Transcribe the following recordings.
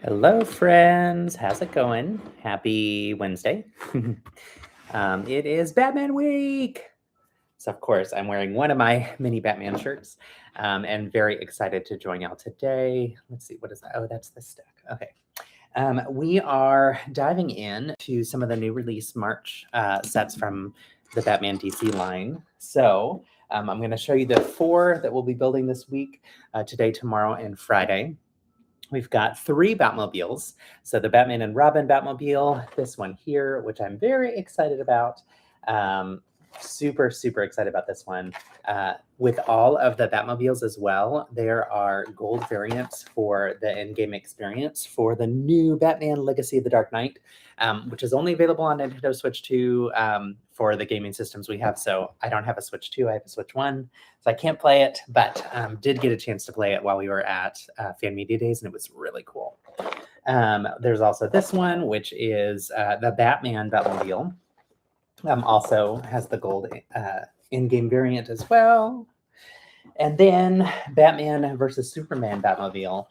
Hello, friends. How's it going? Happy Wednesday. It is Batman week. So, of course, I'm wearing one of my mini Batman shirts and very excited to join y'all today. Let's see, what is that? Oh, that's the stack. Okay. We are diving in to some of the new release March sets from the Batman DC line. So, I'm going to show you the 4 that we'll be building this week, today, tomorrow, and Friday. We've got 3 Batmobiles. So the Batman and Robin Batmobile, this one here, which I'm very excited about. Super excited about this one. With all of the Batmobiles as well, there are gold variants for the in-game experience for the new Batman Legacy of the Dark Knight, which is only available on Nintendo Switch 2 for the gaming systems we have. So I don't have a Switch 2, I have a Switch 1. So I can't play it, but did get a chance to play it while we were at Fan Media Days, and it was really cool. There's also this one, which is the Batman Batmobile. Also has the gold in-game variant as well. And then Batman versus Superman Batmobile.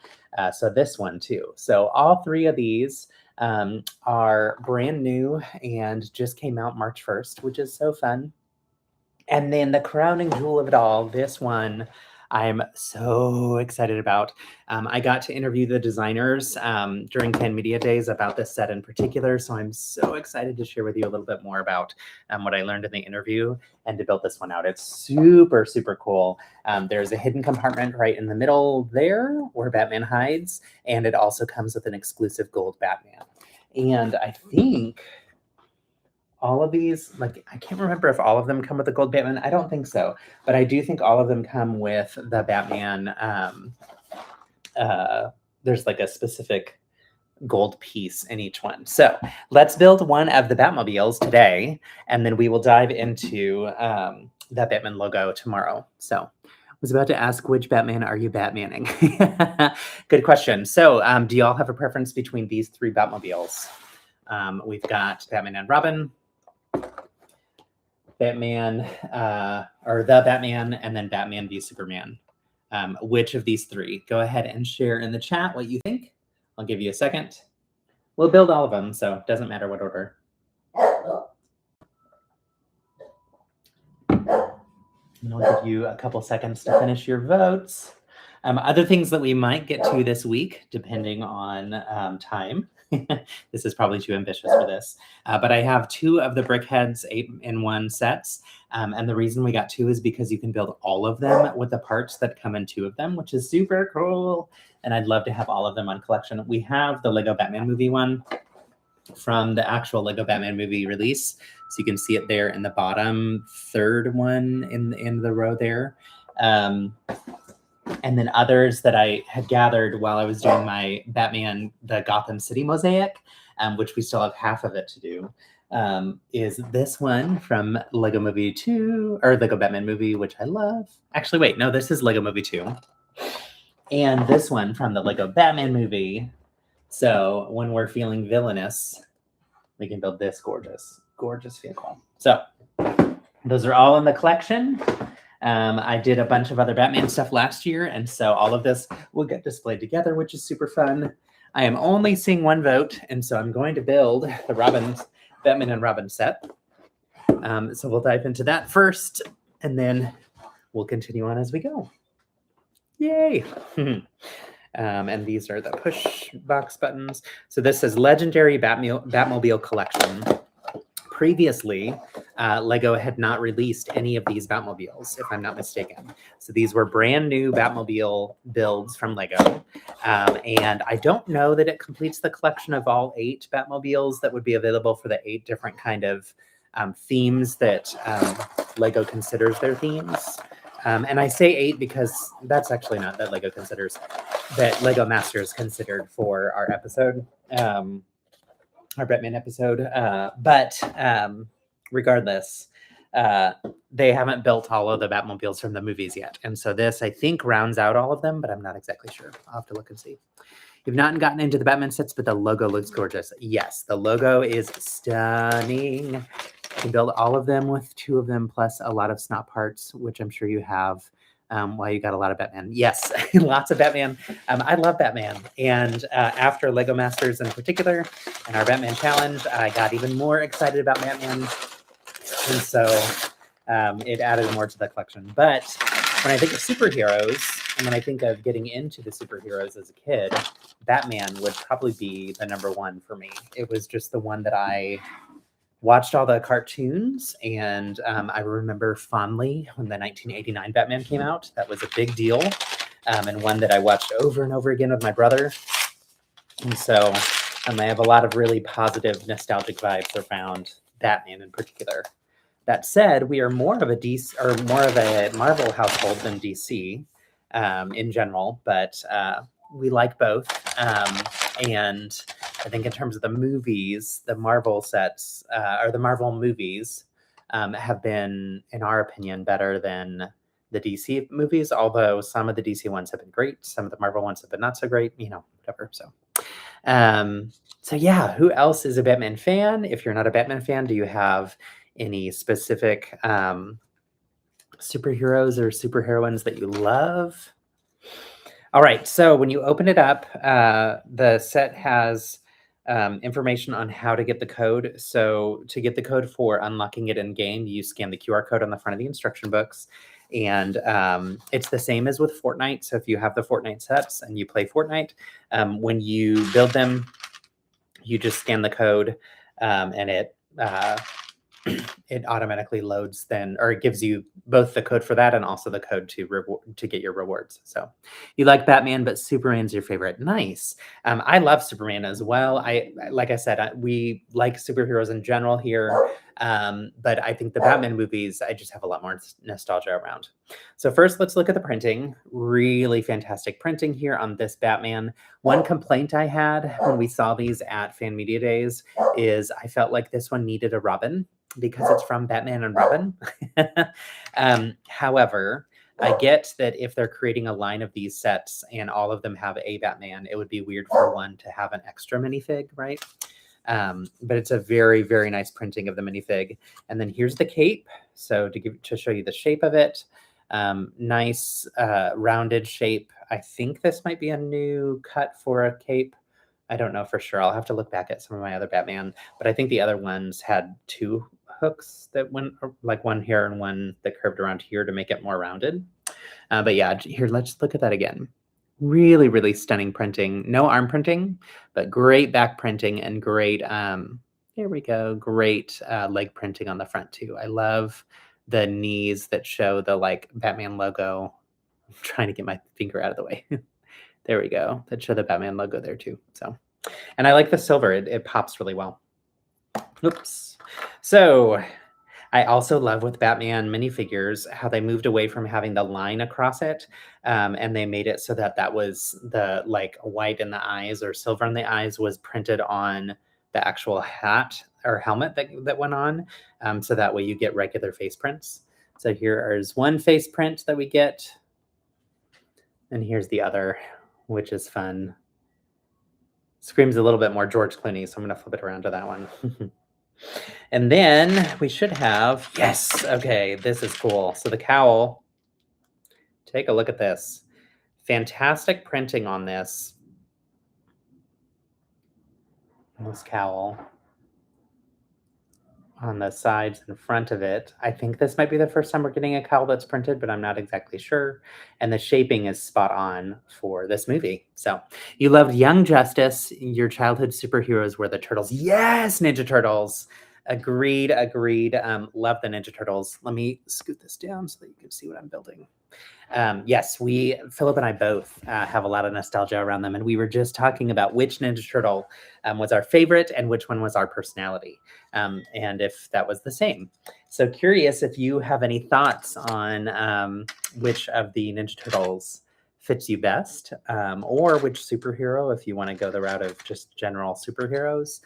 So this one too. So all 3 of these are brand new and just came out March 1st, which is so fun. And then the crowning jewel of it all, this one I'm so excited about. I got to interview the designers during Fan Media Days about this set in particular, so I'm so excited to share with you a little bit more about what I learned in the interview and to build this one out. It's super cool. There's a hidden compartment right in the middle there where Batman hides, and it also comes with an exclusive gold Batman. And I think all of these, like, I can't remember if all of them come with the gold Batman. I don't think so, but I do think all of them come with the Batman. There's like a specific gold piece in each one. So let's build one of the Batmobiles today, and then we will dive into that Batman logo tomorrow. So I was about to ask, which Batman are you Batmaning? Good question. So do y'all have a preference between these 3 Batmobiles? We've got Batman and Robin, Batman, or the Batman, and then Batman v Superman. Which of these 3? Go ahead and share in the chat what you think. I'll give you a second. We'll build all of them, so it doesn't matter what order. And I'll give you a couple seconds to finish your votes. Other things that we might get to this week, depending on time. This is probably too ambitious for this. But I have 2 of the BrickHeads 8-in-1 sets. And the reason we got 2 is because you can build all of them with the parts that come in 2 of them, which is super cool. And I'd love to have all of them on collection. We have the Lego Batman movie one from the actual Lego Batman movie release. So you can see it there in the bottom 3rd one in the row there. And then others that I had gathered while I was doing my Batman, the Gotham City Mosaic, which we still have half of it to do, is this one from Lego Movie 2, or Lego Batman movie, which I love. Actually, wait, no, this is Lego Movie 2. And this one from the Lego Batman movie. So when we're feeling villainous, we can build this gorgeous vehicle. So those are all in the collection. I did a bunch of other Batman stuff last year, and so all of this will get displayed together, which is super fun. I am only seeing 1 vote, and so I'm going to build the Batman and Robin set. So we'll dive into that first, and then we'll continue on as we go. Yay! And these are the push box buttons. So this says Legendary Batmobile Collection. Previously, Lego had not released any of these Batmobiles, if I'm not mistaken. So these were brand new Batmobile builds from Lego. And I don't know that it completes the collection of all 8 Batmobiles that would be available for the 8 different kind of themes that Lego considers their themes. And I say 8 because that's actually not that Lego considers, that Lego Masters considered for our episode. Our Batman episode, but regardless, they haven't built all of the Batmobiles from the movies yet, and so this, I think, rounds out all of them, but I'm not exactly sure. I'll have to look and see. You've not gotten into the Batman sets, but the logo looks gorgeous. Yes, the logo is stunning. You can build all of them with 2 of them, plus a lot of snot parts, which I'm sure you have. Why you got a lot of Batman? Yes, lots of Batman. I love Batman. And after Lego Masters in particular and our Batman challenge, I got even more excited about Batman. And so it added more to the collection. But when I think of superheroes, and when I think of getting into the superheroes as a kid, Batman would probably be the number one for me. It was just the one that I watched all the cartoons, and I remember fondly when the 1989 Batman came out. That was a big deal, and one that I watched over and over again with my brother. And so I have a lot of really positive, nostalgic vibes around Batman in particular. That said, we are more of a DC or more of a Marvel household than DC in general, but we like both. And I think in terms of the movies, the Marvel sets or the Marvel movies have been, in our opinion, better than the DC movies. Although some of the DC ones have been great, some of the Marvel ones have been not so great. Whatever. So yeah, who else is a Batman fan? If you're not a Batman fan, do you have any specific superheroes or superheroines that you love? All right, so when you open it up, the set has information on how to get the code. So to get the code for unlocking it in game, you scan the QR code on the front of the instruction books. And it's the same as with Fortnite. So if you have the Fortnite sets and you play Fortnite, when you build them, you just scan the code and it automatically loads then, or it gives you both the code for that and also the code to get your rewards. So you like Batman, but Superman's your favorite. Nice. I love Superman as well. Like I said, we like superheroes in general here. But I think the Batman movies, I just have a lot more nostalgia around. So first, let's look at the printing. Really fantastic printing here on this Batman. One complaint I had when we saw these at Fan Media Days is I felt like this one needed a Robin because it's from Batman and Robin. However, I get that if they're creating a line of these sets and all of them have a Batman, it would be weird for one to have an extra minifig, right? But it's a very, very nice printing of the minifig. And then here's the cape. So to show you the shape of it, nice rounded shape. I think this might be a new cut for a cape. I don't know for sure. I'll have to look back at some of my other Batman, but I think the other ones had two hooks that went like one here and one that curved around here to make it more rounded. But yeah, here, let's look at that again. Really, really stunning printing. No arm printing, but great back printing and great, here we go, great leg printing on the front too. I love the knees that show the like Batman logo. I'm trying to get my finger out of the way. There we go. That show the Batman logo there too. So, and I like the silver. It pops really well. Oops. So I also love with Batman minifigures how they moved away from having the line across it, and they made it so that was the like white in the eyes or silver in the eyes was printed on the actual hat or helmet that went on, so that way you get regular face prints. So here is one face print that we get, and here's the other, which is fun. Screams a little bit more George Clooney, so I'm going to flip it around to that one. And then we should have, yes, okay, this is cool. So the cowl, take a look at this. Fantastic printing on this cowl on the sides and front of it. I think this might be the first time we're getting a cowl that's printed, but I'm not exactly sure. And the shaping is spot on for this movie. So you loved Young Justice. Your childhood superheroes were the Turtles. Yes, Ninja Turtles. Agreed. Love the Ninja Turtles. Let me scoot this down so that you can see what I'm building. Yes, Philip and I both have a lot of nostalgia around them. And we were just talking about which Ninja Turtle was our favorite and which one was our personality. And if that was the same. So curious if you have any thoughts on which of the Ninja Turtles fits you best, or which superhero, if you want to go the route of just general superheroes,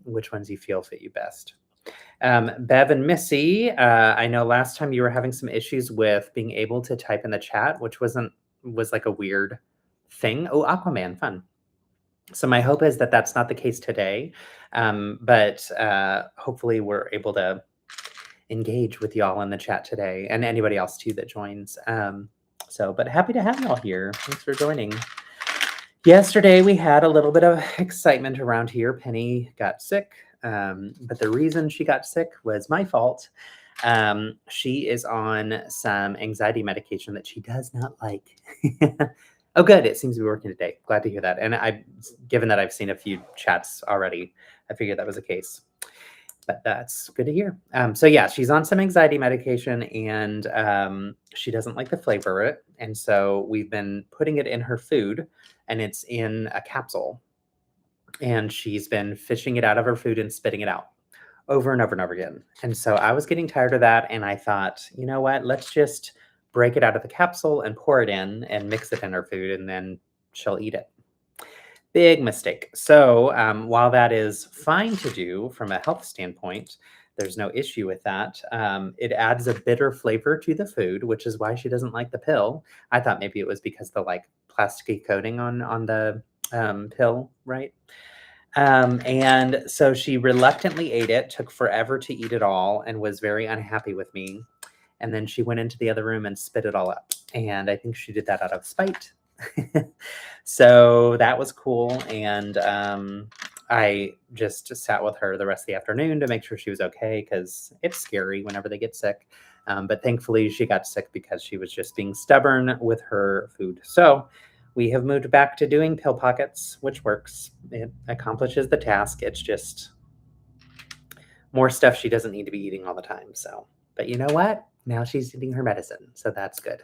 which ones you feel fit you best. Bev and Missy, I know last time you were having some issues with being able to type in the chat, which was like a weird thing. Oh, Aquaman, fun. So my hope is that that's not the case today, but hopefully we're able to engage with y'all in the chat today and anybody else too that joins. So, but happy to have you all here. Thanks for joining. Yesterday, we had a little bit of excitement around here. Penny got sick, but the reason she got sick was my fault. She is on some anxiety medication that she does not like. Oh, good. It seems to be working today. Glad to hear that. And given that I've seen a few chats already, I figured that was the case. But that's good to hear. So yeah, she's on some anxiety medication and she doesn't like the flavor of it. And so we've been putting it in her food and it's in a capsule. And she's been fishing it out of her food and spitting it out over and over and over again. And so I was getting tired of that. And I thought, you know what, let's just break it out of the capsule and pour it in and mix it in her food and then she'll eat it. Big mistake. So while that is fine to do from a health standpoint, there's no issue with that. It adds a bitter flavor to the food, which is why she doesn't like the pill. I thought maybe it was because the like plasticky coating on the pill, right? And so she reluctantly ate it, took forever to eat it all, and was very unhappy with me. And then she went into the other room and spit it all up. And I think she did that out of spite. So that was cool. And I just sat with her the rest of the afternoon to make sure she was okay, because it's scary whenever they get sick. But thankfully she got sick because she was just being stubborn with her food. So we have moved back to doing pill pockets, which works. It accomplishes the task. It's just more stuff she doesn't need to be eating all the time. So, but you know what? Now she's eating her medicine. So that's good.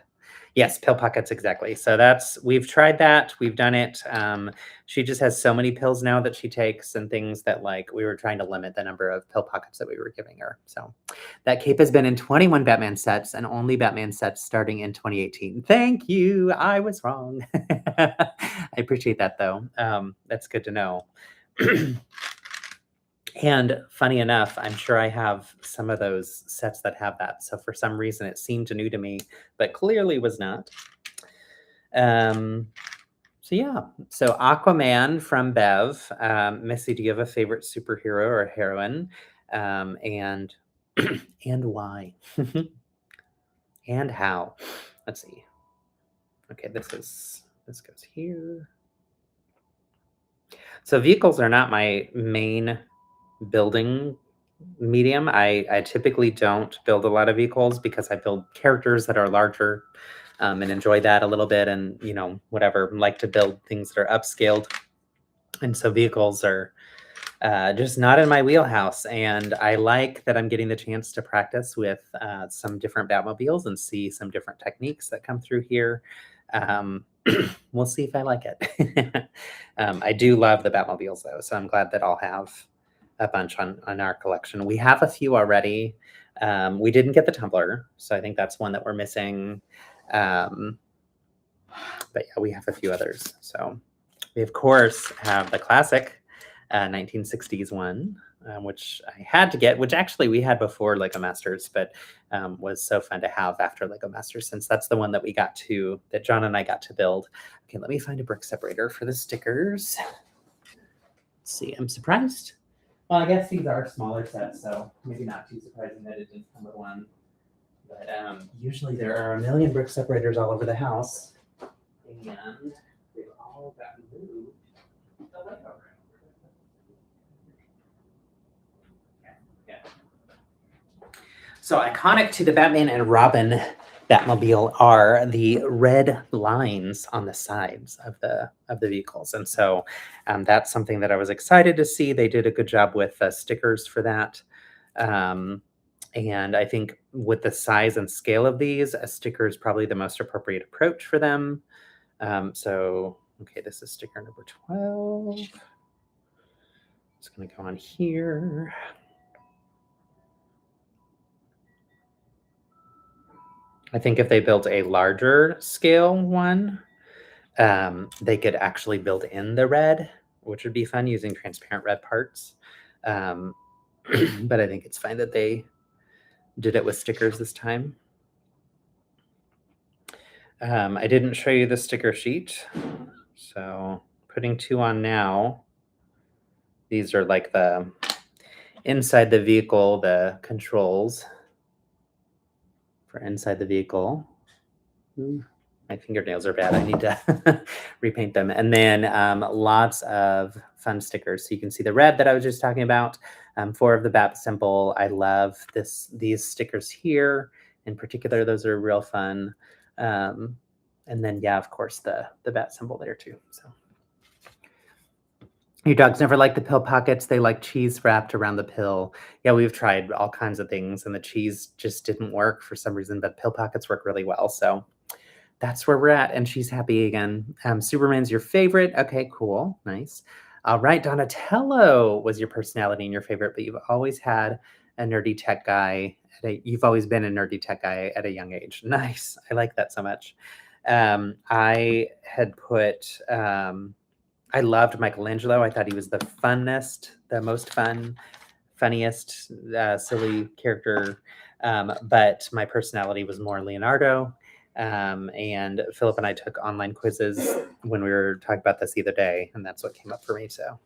Yes, pill pockets, exactly. So we've tried that. We've done it. She just has so many pills now that she takes and things that like we were trying to limit the number of pill pockets that we were giving her. So that cape has been in 21 Batman sets and only Batman sets starting in 2018. Thank you. I was wrong. I appreciate that though. That's good to know. And funny enough, I'm sure I have some of those sets that have that. So for some reason, it seemed new to me, but clearly was not. So yeah, so Aquaman from Bev. Missy, do you have a favorite superhero or heroine? And and why? And how? Let's see. Okay, this goes here. So vehicles are not my main building medium. I typically don't build a lot of vehicles because I build characters that are larger and enjoy that a little bit, and whatever, like to build things that are upscaled. And so vehicles are just not in my wheelhouse. And I like that I'm getting the chance to practice with some different Batmobiles and see some different techniques that come through here. We'll see if I like it. I do love the Batmobiles though, so I'm glad that I'll have a bunch on our collection. We have a few already. We didn't get the tumbler, so I think that's one that we're missing. But yeah, we have a few others. So we of course have the classic 1960s one, which I had to get, which actually we had before Lego Masters, but was so fun to have after Lego Masters, since that's the one that John and I got to build. Okay, let me find a brick separator for the stickers. Let's see, I'm surprised. Well, I guess these are smaller sets, so maybe not too surprising that it didn't come with one. But usually there are a million brick separators all over the house, and they've all gotten moved. So iconic to the Batman and Robin Batmobile are the red lines on the sides of the vehicles, and so that's something that I was excited to see. They did a good job with stickers for that, and I think with the size and scale of these, a sticker is probably the most appropriate approach for them. So okay, this is sticker number 12. It's going to go on here. I think if they built a larger scale one, they could actually build in the red, which would be fun using transparent red parts. But I think it's fine that they did it with stickers this time. I didn't show you the sticker sheet, so putting 2 on now. These are like the inside the vehicle, the controls for inside the vehicle. Ooh. My fingernails are bad. I need to repaint them. And then lots of fun stickers. So you can see the red that I was just talking about. 4 of the bat symbol. I love these stickers here. In particular, those are real fun. And then, yeah, of course, the bat symbol there too. So your dogs never like the pill pockets. They like cheese wrapped around the pill. Yeah, we've tried all kinds of things, and the cheese just didn't work for some reason, but pill pockets work really well. So that's where we're at, and she's happy again. Superman's your favorite. Okay, cool. Nice. All right, Donatello was your personality and your favorite, but you've always had a nerdy tech guy. You've always been a nerdy tech guy at a young age. Nice. I like that so much. I had put, I loved Michelangelo. I thought he was the funnest, the most funniest, silly character. But my personality was more Leonardo. And Philip and I took online quizzes when we were talking about this the other day, and that's what came up for me. So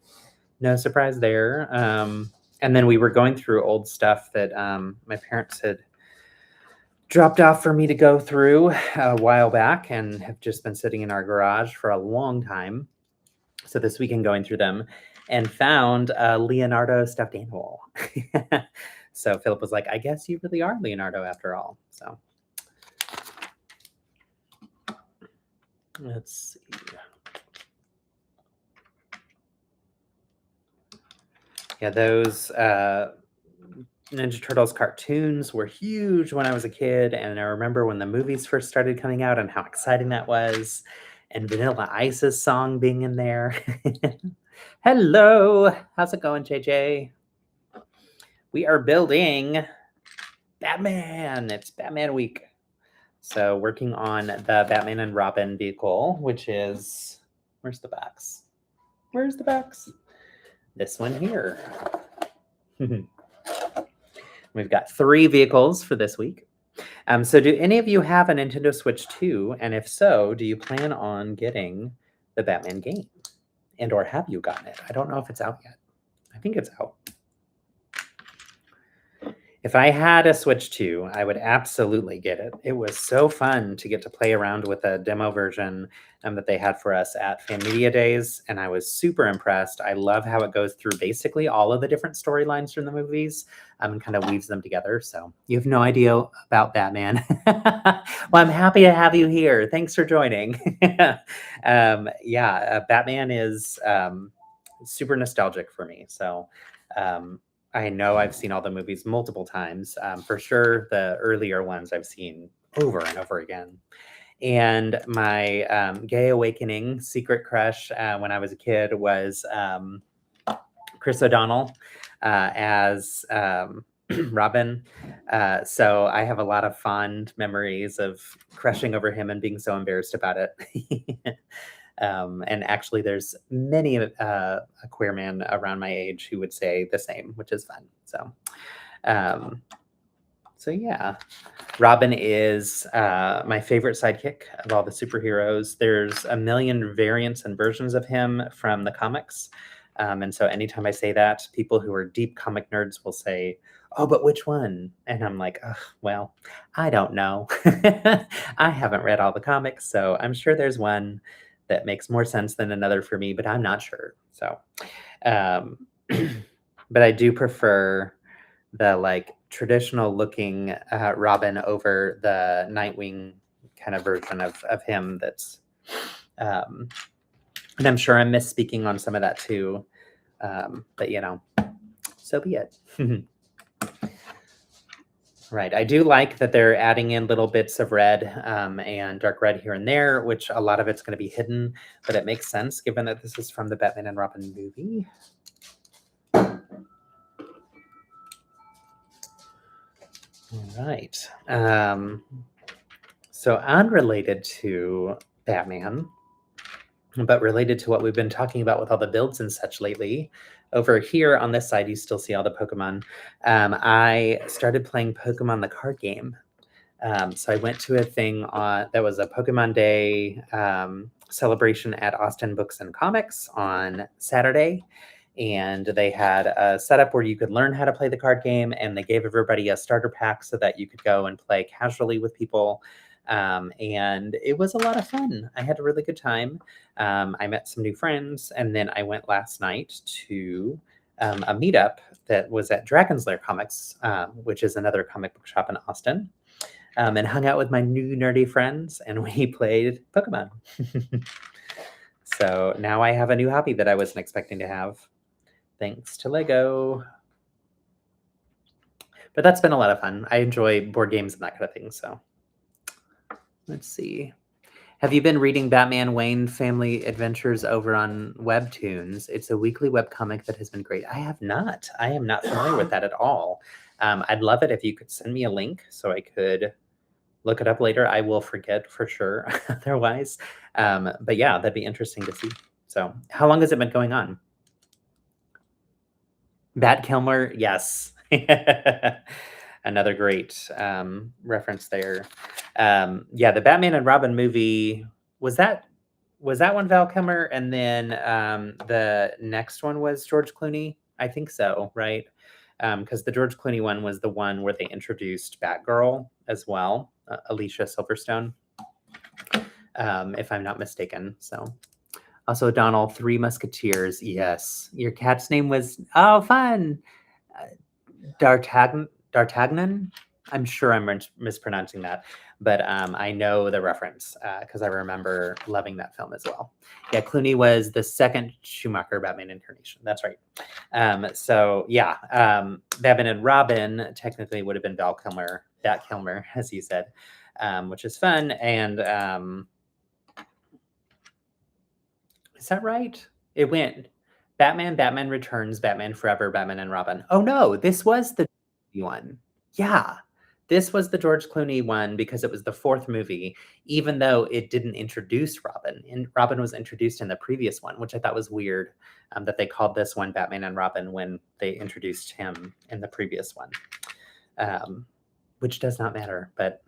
no surprise there. And then we were going through old stuff that my parents had dropped off for me to go through a while back and have just been sitting in our garage for a long time. So this weekend going through them and found a Leonardo stuffed animal. So Philip was like, I guess you really are Leonardo after all. So let's see. Yeah, those Ninja Turtles cartoons were huge when I was a kid. And I remember when the movies first started coming out and how exciting that was. And Vanilla Ice's song being in there. Hello. How's it going, JJ? We are building Batman. It's Batman week. So working on the Batman and Robin vehicle, which is, where's the box? Where's the box? This one here. We've got 3 vehicles for this week. So do any of you have a Nintendo Switch 2? And if so, do you plan on getting the Batman game? And or have you gotten it? I don't know if it's out yet. I think it's out. If I had a Switch 2, I would absolutely get it. It was so fun to get to play around with a demo version that they had for us at Fan Media Days, and I was super impressed. I love how it goes through basically all of the different storylines from the movies and kind of weaves them together. So you have no idea about Batman. Well, I'm happy to have you here. Thanks for joining. Batman is super nostalgic for me. So I know I've seen all the movies multiple times. For sure, the earlier ones I've seen over and over again. And my gay awakening secret crush when I was a kid was Chris O'Donnell as Robin. So I have a lot of fond memories of crushing over him and being so embarrassed about it. And actually, there's many a queer man around my age who would say the same, which is fun. So yeah, Robin is my favorite sidekick of all the superheroes. There's a million variants and versions of him from the comics. And so anytime I say that, people who are deep comic nerds will say, oh, but which one? And I'm like, well, I don't know. I haven't read all the comics, so I'm sure there's one that makes more sense than another for me, but I'm not sure. So, but I do prefer the like traditional looking Robin over the Nightwing kind of version of him. That's, and I'm sure I'm misspeaking on some of that too. But you know, so be it. Right. I do like that they're adding in little bits of red and dark red here and there, which a lot of it's going to be hidden, but it makes sense given that this is from the Batman and Robin movie. All right. So unrelated to Batman, but related to what we've been talking about with all the builds and such lately, over here on this side, you still see all the Pokemon. I started playing Pokemon the card game. So I went to a thing that was a Pokemon Day celebration at Austin Books and Comics on Saturday. And they had a setup where you could learn how to play the card game, and they gave everybody a starter pack so that you could go and play casually with people. And it was a lot of fun. I had a really good time. I met some new friends, and then I went last night to a meetup that was at Dragon's Lair Comics, which is another comic book shop in Austin, and hung out with my new nerdy friends, and we played Pokemon. So now I have a new hobby that I wasn't expecting to have, thanks to Lego. But that's been a lot of fun. I enjoy board games and that kind of thing. So let's see. Have you been reading Batman Wayne Family Adventures over on Webtoons? It's a weekly webcomic that has been great. I have not. I am not familiar with that at all. I'd love it if you could send me a link so I could look it up later. I will forget for sure otherwise. But yeah, that'd be interesting to see. So how long has it been going on? Bat Kilmer, yes. Another great reference there. Yeah, the Batman and Robin movie, was that one Val Kilmer, and then the next one was George Clooney? I think so, right? Because the George Clooney one was the one where they introduced Batgirl as well, Alicia Silverstone, if I'm not mistaken. So also Donald, Three Musketeers. Yes, your cat's name was fun. D'Artagnan. I'm sure I'm mispronouncing that, but I know the reference because I remember loving that film as well. Yeah, Clooney was the second Schumacher Batman incarnation. That's right. So yeah, Batman and Robin technically would have been Val Kilmer, Bat Kilmer, as you said, which is fun. And is that right? It went Batman, Batman Returns, Batman Forever, Batman and Robin. Oh no, this was the one. Yeah. This was the George Clooney one because it was the fourth movie, even though it didn't introduce Robin. And Robin was introduced in the previous one, which I thought was weird, that they called this one Batman and Robin when they introduced him in the previous one. Which does not matter, but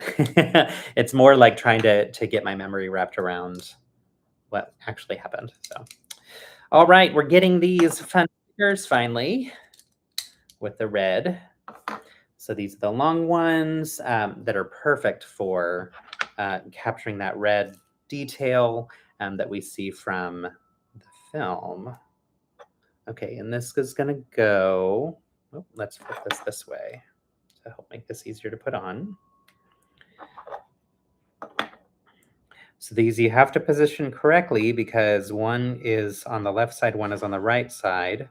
it's more like trying to get my memory wrapped around what actually happened. So, all right, we're getting these fun stickers finally with the red. So these are the long ones that are perfect for capturing that red detail that we see from the film. Okay, and this is going to go, let's flip this way to help make this easier to put on. So these you have to position correctly because one is on the left side, one is on the right side.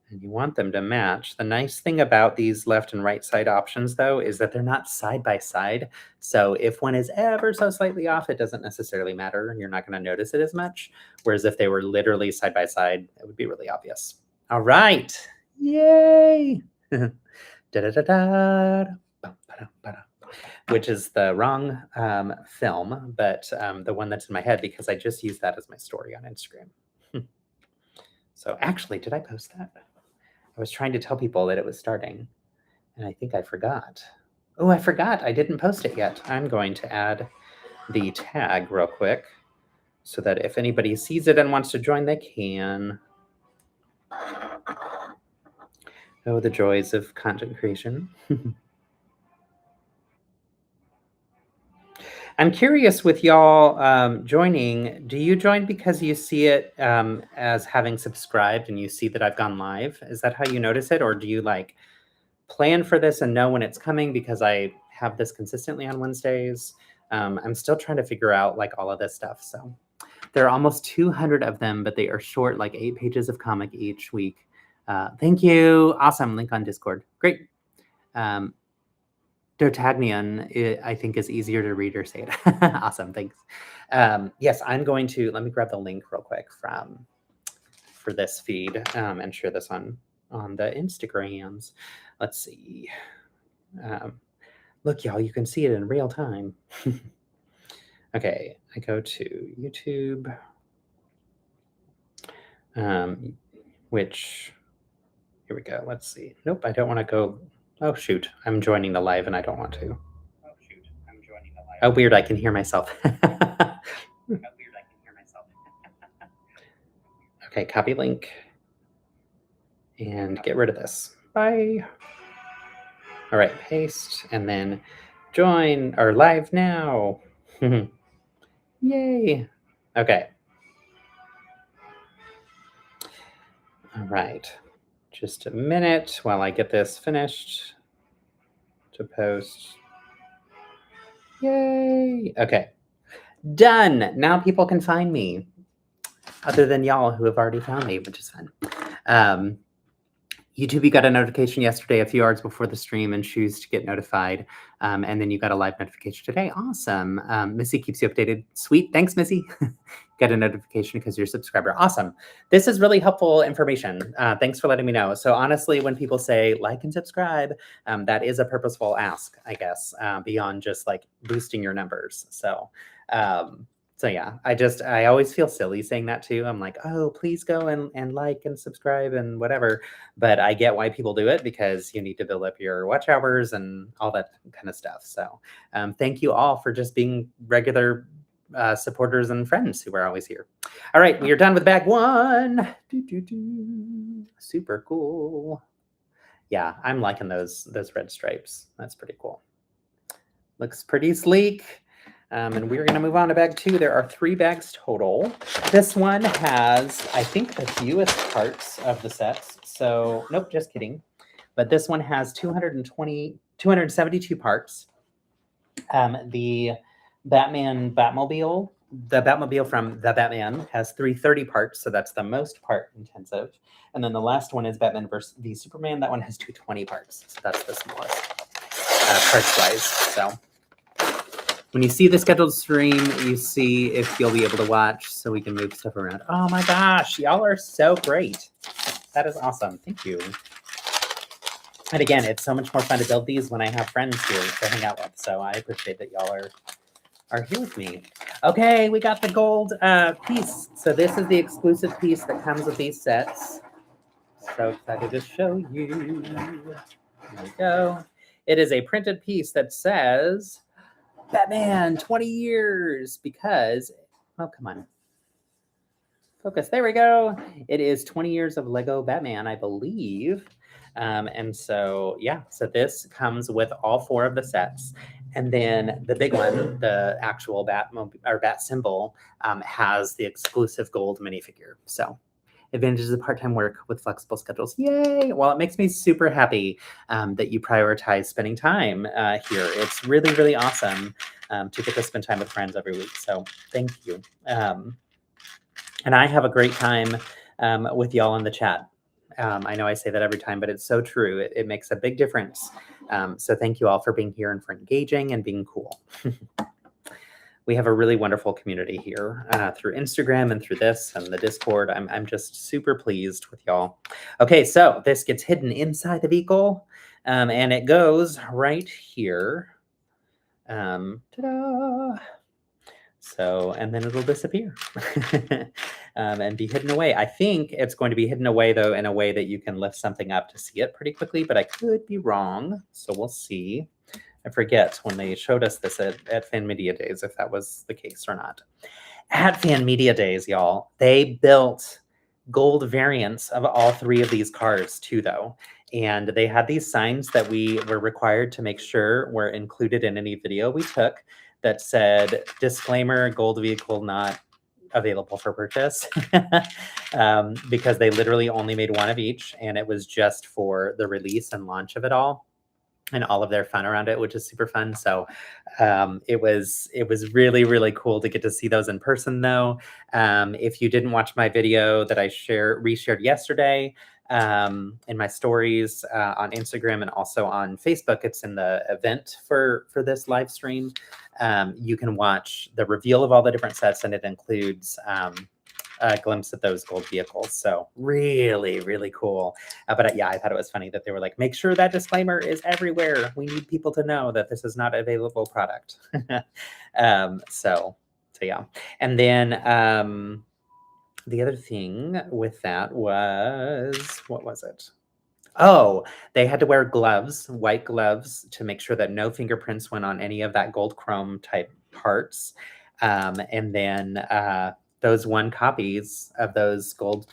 And you want them to match. The nice thing about these left and right side options, though, is that they're not side by side. So if one is ever so slightly off, it doesn't necessarily matter. You're not going to notice it as much. Whereas if they were literally side by side, it would be really obvious. All right. Yay. Which is the wrong film, but the one that's in my head because I just used that as my story on Instagram. So actually, did I post that? I was trying to tell people that it was starting, and I think I forgot. Oh, I forgot. I didn't post it yet. I'm going to add the tag real quick so that if anybody sees it and wants to join, they can. Oh, the joys of content creation. I'm curious with y'all joining, do you join because you see it as having subscribed and you see that I've gone live? Is that how you notice it? Or do you like plan for this and know when it's coming because I have this consistently on Wednesdays? I'm still trying to figure out like all of this stuff. So there are almost 200 of them, but they are short, like 8 pages of comic each week. Thank you. Awesome. Link on Discord. Great. D'Artagnan, I think, is easier to read or say it. Awesome, thanks. Yes, I'm going to, let me grab the link real quick for this feed and share this on the Instagrams. Let's see. Look, y'all, you can see it in real time. Okay, I go to YouTube, which, here we go, let's see. Nope, I don't want to go. Oh, shoot. I'm joining the live and I don't want to. Oh, weird. I can hear myself. Okay, copy link. And get rid of this. Bye. All right, paste. And then Join or live now. Yay. Okay. All right. Just a minute while I get this finished to post. Yay. Okay. Done. Now people can find me, other than y'all who have already found me, which is fun. YouTube, you got a notification yesterday a few hours before the stream and choose to get notified. And then you got a live notification today. Awesome. Missy keeps you updated. Sweet. Thanks, Missy. Get a notification because you're a subscriber. Awesome. This is really helpful information. Thanks for letting me know. So honestly, when people say like and subscribe, that is a purposeful ask, I guess, beyond just like boosting your numbers. So yeah, I always feel silly saying that too. I'm like, oh, please go and like and subscribe and whatever. But I get why people do it because you need to build up your watch hours and all that kind of stuff. So thank you all for just being regular supporters and friends who are always here. All right, we are done with bag one. Super cool. Yeah, I'm liking those red stripes. That's pretty cool. Looks pretty sleek. And we're going to move on to bag two. There are 3 bags total. This one has, I think, the fewest parts of the sets. So, nope, just kidding. But this one has 272 parts. The Batmobile, the Batmobile from The Batman has 330 parts. So that's the most part intensive. And then the last one is Batman vs. the Superman. That one has 220 parts. So that's the smallest parts wise. So when you see the scheduled stream, you see if you'll be able to watch so we can move stuff around. Oh my gosh, y'all are so great. That is awesome. Thank you. And again, it's so much more fun to build these when I have friends here to hang out with. So I appreciate that y'all are here with me. Okay, we got the gold piece. So this is the exclusive piece that comes with these sets. So excited to show you. Here we go. It is a printed piece that says Batman 20 years because, oh, come on. Focus. There we go. It is 20 years of Lego Batman, I believe. And so, yeah, so this comes with all 4 of the sets. And then the big one, the actual Batmobile or Bat symbol, has the exclusive gold minifigure. So advantages of part-time work with flexible schedules. Yay! Well, it makes me super happy that you prioritize spending time here. It's really, really awesome to get to spend time with friends every week. So thank you. And I have a great time with y'all in the chat. I know I say that every time, but it's so true. It makes a big difference. So thank you all for being here and for engaging and being cool. We have a really wonderful community here through Instagram and through this and the Discord. I'm just super pleased with y'all. Okay, so this gets hidden inside the vehicle, and it goes right here. Ta-da! So, and then it'll disappear and be hidden away. I think it's going to be hidden away, though, in a way that you can lift something up to see it pretty quickly, but I could be wrong. So we'll see. I forget when they showed us this at Fan Media Days, if that was the case or not. At Fan Media Days, y'all, they built gold variants of all 3 of these cars too, though. And they had these signs that we were required to make sure were included in any video we took that said, disclaimer, gold vehicle not available for purchase. Because they literally only made 1 of each, and it was just for the release and launch of it all. And all of their fun around it, which is super fun. So it was really, really cool to get to see those in person, though. If you didn't watch my video that I reshared yesterday in my stories on Instagram and also on Facebook, it's in the event for this live stream. You can watch the reveal of all the different sets, and it includes a glimpse at those gold vehicles. So really, really cool. But yeah, I thought it was funny that they were like, make sure that disclaimer is everywhere. We need people to know that this is not available product. So yeah. And then the other thing with that was, what was it? Oh, they had to wear gloves, white gloves, to make sure that no fingerprints went on any of that gold chrome type parts. And then those 1 copies of those gold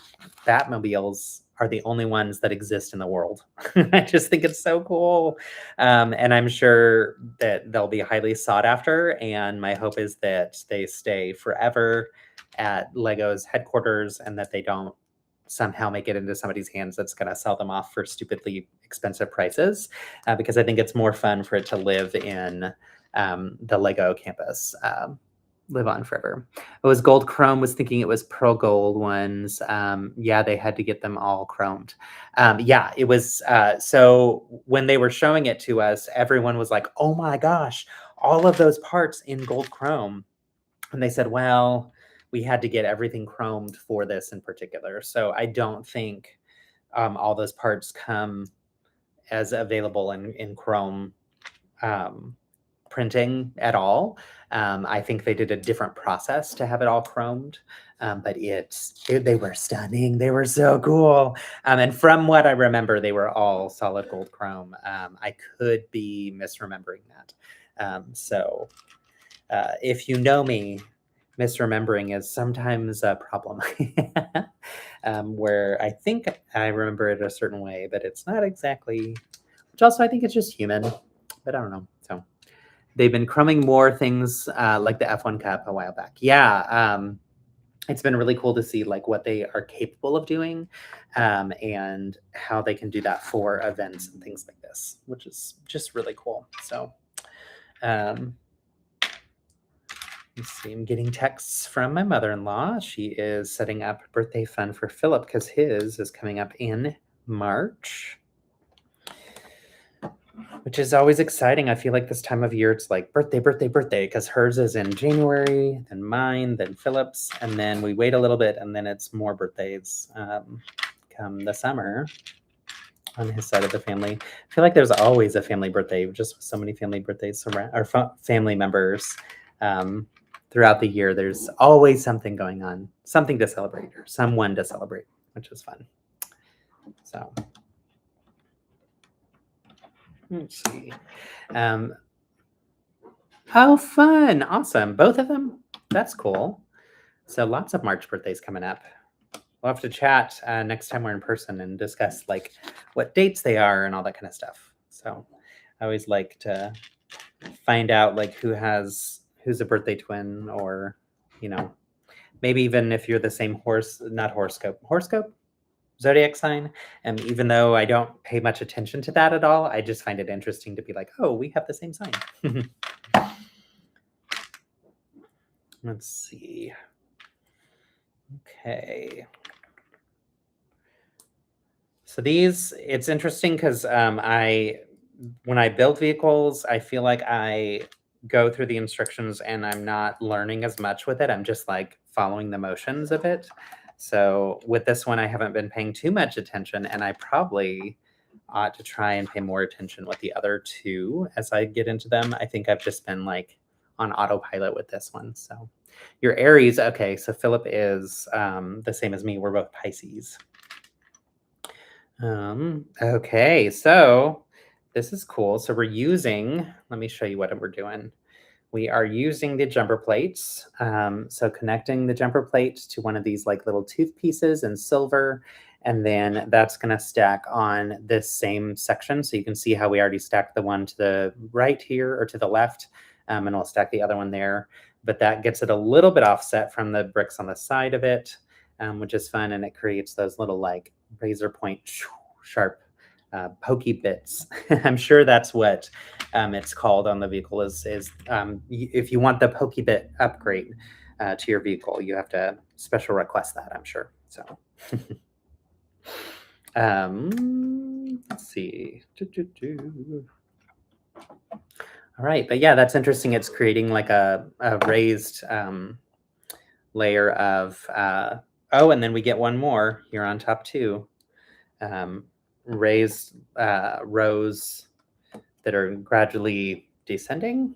Batmobiles are the only ones that exist in the world. I just think it's so cool. And I'm sure that they'll be highly sought after. And my hope is that they stay forever at Lego's headquarters and that they don't somehow make it into somebody's hands that's going to sell them off for stupidly expensive prices, because I think it's more fun for it to live in the Lego campus, live on forever. It was gold chrome, was thinking it was pearl gold ones. Yeah, they had to get them all chromed. Yeah, it was. So when they were showing it to us, everyone was like, oh my gosh, all of those parts in gold chrome. And they said, well, we had to get everything chromed for this in particular. So I don't think all those parts come as available in chrome printing at all. I think they did a different process to have it all chromed, but they were stunning. They were so cool. And from what I remember, they were all solid gold chrome. I could be misremembering that. So if you know me, misremembering is sometimes a problem. Where I think I remember it a certain way, but it's not exactly, which also I think it's just human, but I don't know. So they've been crumbing more things like the F1 Cup a while back. Yeah, it's been really cool to see like what they are capable of doing, and how they can do that for events and things like this, which is just really cool. So let's see, I'm getting texts from my mother-in-law. She is setting up birthday fun for Philip because his is coming up in March, which is always exciting. I feel like this time of year, it's like birthday, because hers is in January, then mine, then Philip's, and then we wait a little bit, and then it's more birthdays come the summer on his side of the family. I feel like there's always a family birthday, just with so many family birthdays around, or family members throughout the year. There's always something going on, something to celebrate, or someone to celebrate, which is fun. So let's see. Oh, fun. Awesome. Both of them? That's cool. So lots of March birthdays coming up. We'll have to chat next time we're in person and discuss like what dates they are and all that kind of stuff. So I always like to find out like who's a birthday twin, or, maybe even if you're the same horoscope, zodiac sign. And even though I don't pay much attention to that at all, I just find it interesting to be like, oh, we have the same sign. Let's see. Okay. So it's interesting because when I build vehicles, I feel like I go through the instructions and I'm not learning as much with it. I'm just like following the motions of it. So with this one, I haven't been paying too much attention, and I probably ought to try and pay more attention with the other two as I get into them. I think I've just been like on autopilot with this one. So your Aries, okay, so Philip is the same as me. We're both Pisces. Okay, so this is cool. So we're using, let me show you what we're doing. We are using the jumper plates. So connecting the jumper plate to one of these like little tooth pieces in silver, and then that's going to stack on this same section. So you can see how we already stacked the one to the right here, or to the left, and we'll stack the other one there. But that gets it a little bit offset from the bricks on the side of it, which is fun, and it creates those little like razor point sharp pokey bits. I'm sure that's what it's called on the vehicle, is if you want the pokey bit upgrade to your vehicle, you have to special request that, I'm sure. So let's see. All right, but yeah, that's interesting. It's creating like a raised layer of oh, and then we get one more here on top too. Raised rows that are gradually ascending.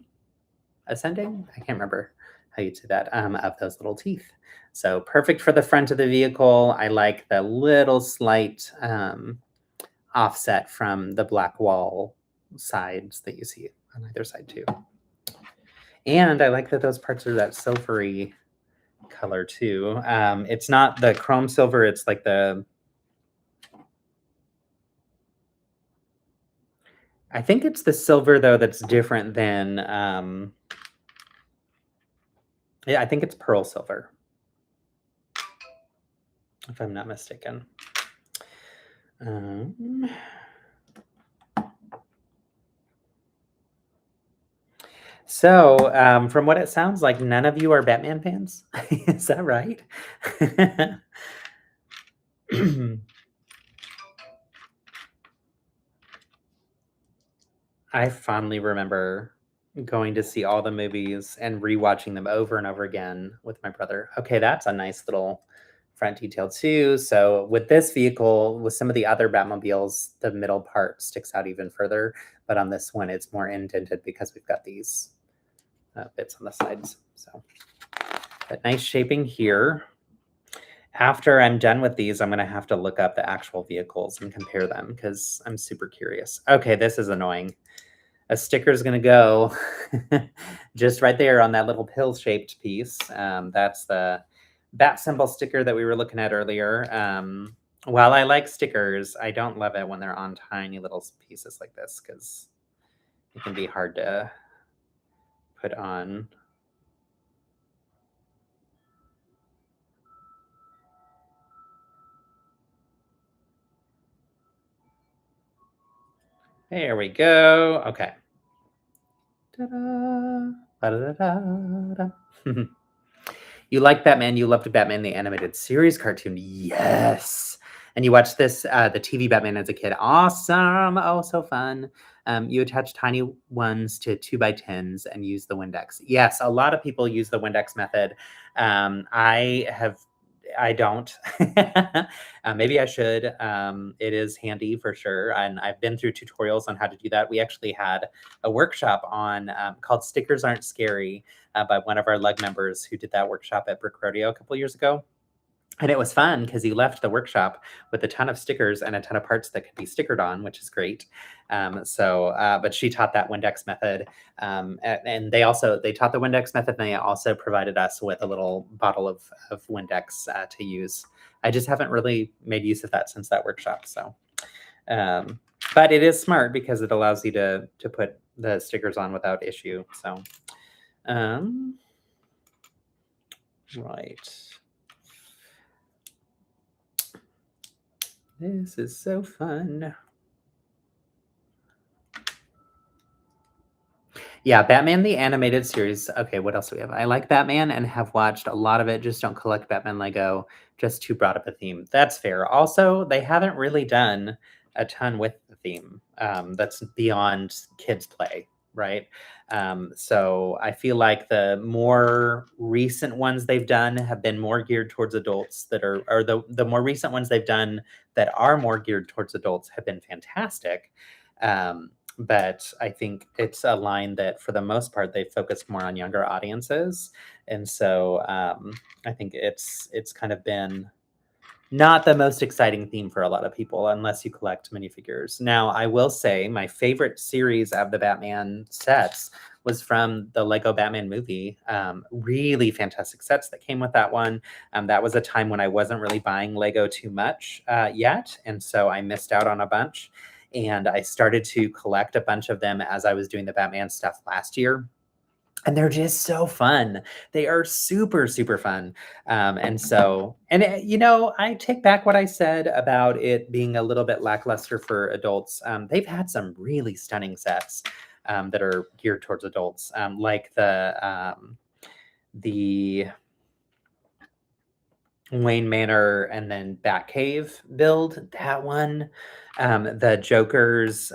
I can't remember how you'd say that, of those little teeth. So perfect for the front of the vehicle. I like the little slight offset from the black wall sides that you see on either side too. And I like that those parts are that silvery color too. It's not the chrome silver, it's like the I think it's the silver, though, that's different than, yeah, I think it's pearl silver, if I'm not mistaken. Um, from what it sounds like, none of you are Batman fans? Is that right? I fondly remember going to see all the movies and rewatching them over and over again with my brother. Okay, that's a nice little front detail too. So with this vehicle, with some of the other Batmobiles, the middle part sticks out even further. But on this one, it's more indented because we've got these bits on the sides. So, but nice shaping here. After I'm done with these, I'm going to have to look up the actual vehicles and compare them because I'm super curious. Okay, this is annoying. A sticker is going to go just right there on that little pill-shaped piece. That's the bat symbol sticker that we were looking at earlier. While I like stickers, I don't love it when they're on tiny little pieces like this because it can be hard to put on. There we go. Okay. Ta-da! Ba-da-da-da-da. You like Batman, you loved Batman the Animated Series cartoon. Yes. And you watched this, the TV Batman as a kid. Awesome. Oh, so fun. You attach tiny ones to 2x10s and use the Windex. Yes, a lot of people use the Windex method. I don't. Maybe I should. It is handy for sure. And I've been through tutorials on how to do that. We actually had a workshop on called Stickers Aren't Scary by one of our lug members who did that workshop at Brick Rodeo a couple years ago. And it was fun because he left the workshop with a ton of stickers and a ton of parts that could be stickered on, which is great. But she taught that Windex method. And they taught the Windex method, and they also provided us with a little bottle of Windex to use. I just haven't really made use of that since that workshop. So, but it is smart because it allows you to put the stickers on without issue. So, right. This is so fun. Yeah, Batman the Animated Series. Okay, what else do we have? I like Batman and have watched a lot of it, just don't collect Batman Lego, just too broad of a theme. That's fair. Also, they haven't really done a ton with the theme that's beyond kids play, right? So I feel like the more recent ones they've done have been more geared towards adults or the more recent ones they've done that are more geared towards adults have been fantastic. But I think it's a line that, for the most part, they focus more on younger audiences, and so I think it's kind of been not the most exciting theme for a lot of people, unless you collect minifigures. Now, I will say my favorite series of the Batman sets was from the Lego Batman movie. Really fantastic sets that came with that one. That was a time when I wasn't really buying Lego too much yet, and so I missed out on a bunch. And I started to collect a bunch of them as I was doing the Batman stuff last year. And they're just so fun. They are super, super fun. I take back what I said about it being a little bit lackluster for adults. They've had some really stunning sets that are geared towards adults, like the Wayne Manor and then Batcave build. That one, the Joker's.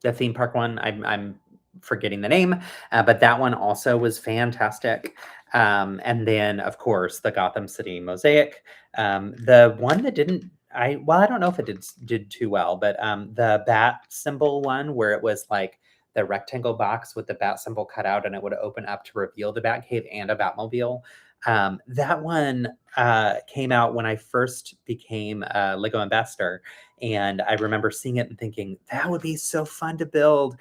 The theme park one, I'm forgetting the name, but that one also was fantastic. And then, of course, the Gotham City Mosaic. The one that didn't, I don't know if it did too well, but the bat symbol one, where it was like the rectangle box with the bat symbol cut out, and it would open up to reveal the Batcave and a Batmobile. That one came out when I first became a Lego ambassador. And I remember seeing it and thinking, that would be so fun to build.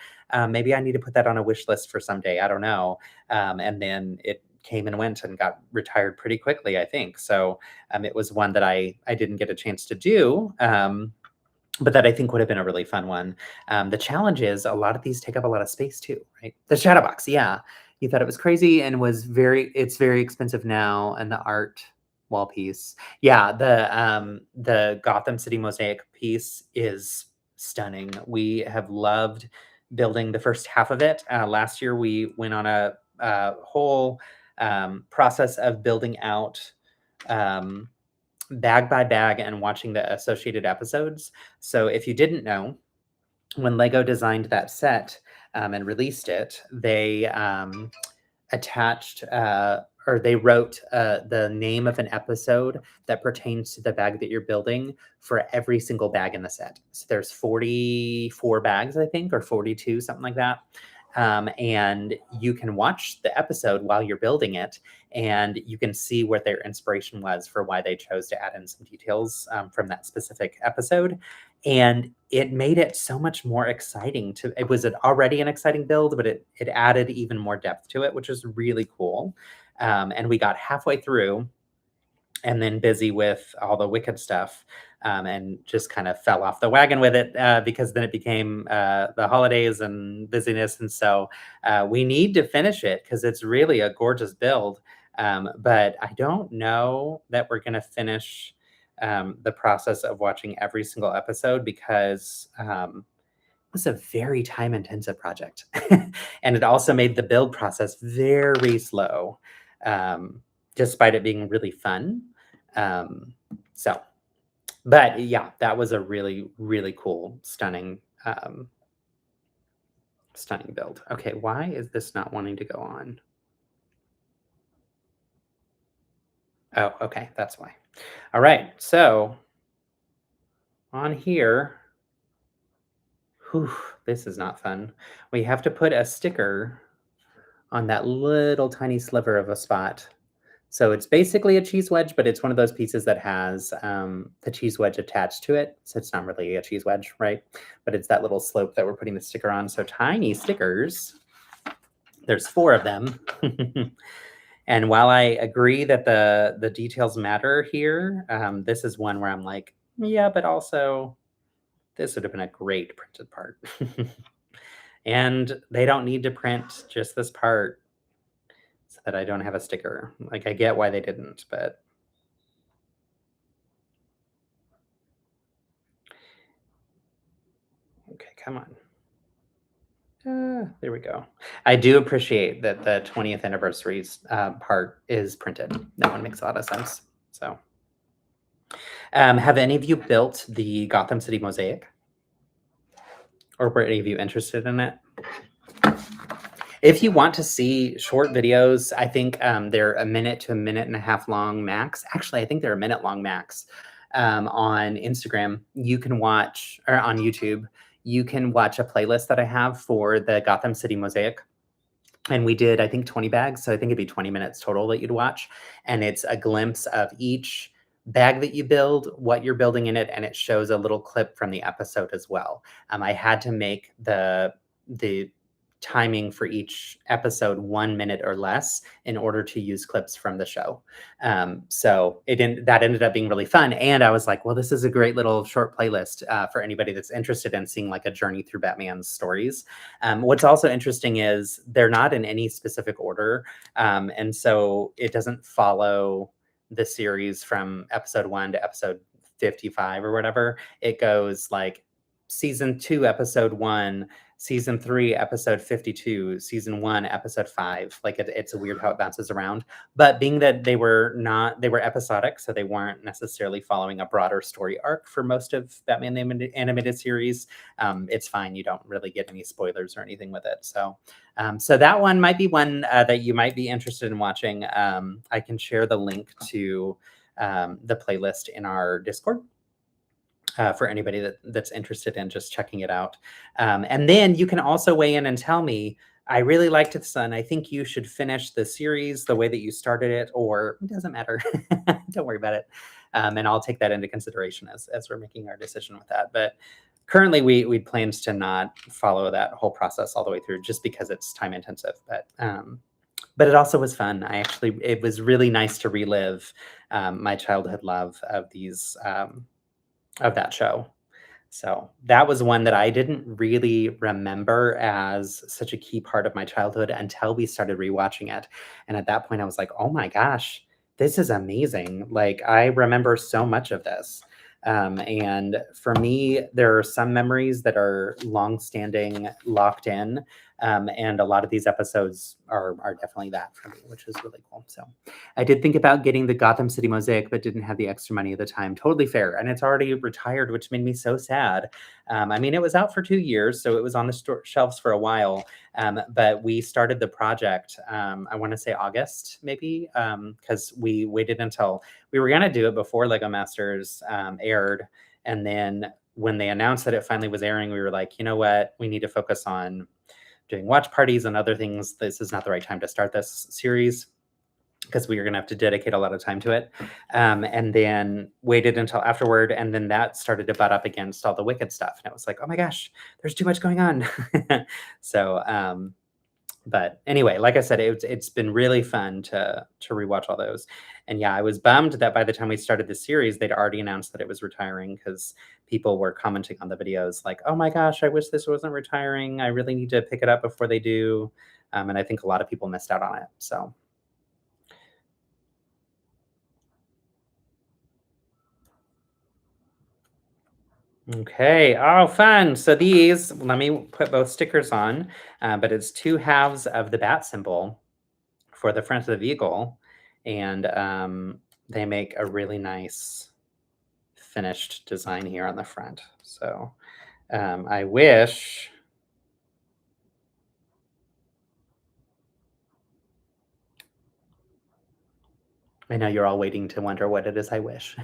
Maybe I need to put that on a wish list for someday. I don't know. And then it came and went and got retired pretty quickly, I think. So it was one that I didn't get a chance to do. but that I think would have been a really fun one. The challenge is a lot of these take up a lot of space too, right? The shadow box, yeah. You thought it was crazy and it's very expensive now. And the art wall piece. Yeah, the Gotham City Mosaic piece is stunning. We have loved building the first half of it. Last year we went on a whole process of building out um, bag by bag and watching the associated episodes. So if you didn't know, when Lego designed that set and released it, they attached or they wrote the name of an episode that pertains to the bag that you're building for every single bag in the set. So there's 44 bags, I think, or 42, something like that. And you can watch the episode while you're building it, and you can see what their inspiration was for why they chose to add in some details from that specific episode. And it made it so much more exciting to it was already an exciting build, but it added even more depth to it, which is really cool. And we got halfway through and then busy with all the Wicked stuff, and just kind of fell off the wagon with it because then it became the holidays and busyness. And so we need to finish it because it's really a gorgeous build. But I don't know that we're going to finish the process of watching every single episode because it was a very time intensive project. And it also made the build process very slow, despite it being really fun. Um, so, but yeah, that was a really, really cool, stunning build. Okay, why is this not wanting to go on? Oh, okay, that's why. All right, so on here, whew, this is not fun. We have to put a sticker on that little tiny sliver of a spot. So it's basically a cheese wedge, but it's one of those pieces that has the cheese wedge attached to it. So it's not really a cheese wedge, right? But it's that little slope that we're putting the sticker on. So tiny stickers, there's 4 of them. And while I agree that the details matter here, this is one where I'm like, yeah, but also this would have been a great printed part. And they don't need to print just this part so that I don't have a sticker. Like, I get why they didn't, but okay, come on. There we go. I do appreciate that the 20th anniversary part is printed. That one makes a lot of sense. So, have any of you built the Gotham City Mosaic? Or were any of you interested in it? If you want to see short videos, I think they're a minute to a minute and a half long max. Actually, I think they're a minute long max on Instagram. You can watch, or on YouTube, you can watch a playlist that I have for the Gotham City Mosaic. And we did, I think, 20 bags. So I think it'd be 20 minutes total that you'd watch. And it's a glimpse of each bag that you build, what you're building in it, and it shows a little clip from the episode as well. I had to make the timing for each episode 1 minute or less in order to use clips from the show. So that ended up being really fun. And I was like, well, this is a great little short playlist for anybody that's interested in seeing like a journey through Batman's stories. What's also interesting is they're not in any specific order. And so it doesn't follow the series from episode 1 to episode 55 or whatever. It goes like season 2, episode 1, season 3, episode 52, season 1, episode 5. Like it's weird how it bounces around. But being that they were episodic, so they weren't necessarily following a broader story arc for most of Batman the Animated Series, it's fine. You don't really get any spoilers or anything with it. So that one might be one that you might be interested in watching. I can share the link to the playlist in our Discord. For anybody that's interested in just checking it out. And then you can also weigh in and tell me, I really liked it, son. I think you should finish the series the way that you started it, or it doesn't matter. Don't worry about it. And I'll take that into consideration as we're making our decision with that. But currently we plans to not follow that whole process all the way through just because it's time intensive. But it also was fun. It was really nice to relive my childhood love of these of that show. So that was one that I didn't really remember as such a key part of my childhood until we started rewatching it. And at that point, I was like, oh my gosh, this is amazing. Like, I remember so much of this. And for me, there are some memories that are long-standing, locked in. And a lot of these episodes are definitely that for me, which is really cool. So I did think about getting the Gotham City Mosaic, but didn't have the extra money at the time. Totally fair. And it's already retired, which made me so sad. I mean, it was out for 2 years, so it was on the shelves for a while. But we started the project, I want to say August, maybe, because we waited until we were going to do it before Lego Masters aired. And then when they announced that it finally was airing, we were like, you know what? We need to focus on doing watch parties and other things. This is not the right time to start this series because we were going to have to dedicate a lot of time to it. And then waited until afterward. And then that started to butt up against all the Wicked stuff. And it was like, oh my gosh, there's too much going on. So, but anyway, like I said, it's been really fun to rewatch all those. And yeah, I was bummed that by the time we started the series, they'd already announced that it was retiring because people were commenting on the videos like, oh my gosh, I wish this wasn't retiring. I really need to pick it up before they do. And I think a lot of people missed out on it. So okay. Oh, fun. So these, let me put both stickers on, but it's two halves of the bat symbol for the front of the vehicle. And they make a really nice finished design here on the front. So I wish. I know you're all waiting to wonder what it is I wish.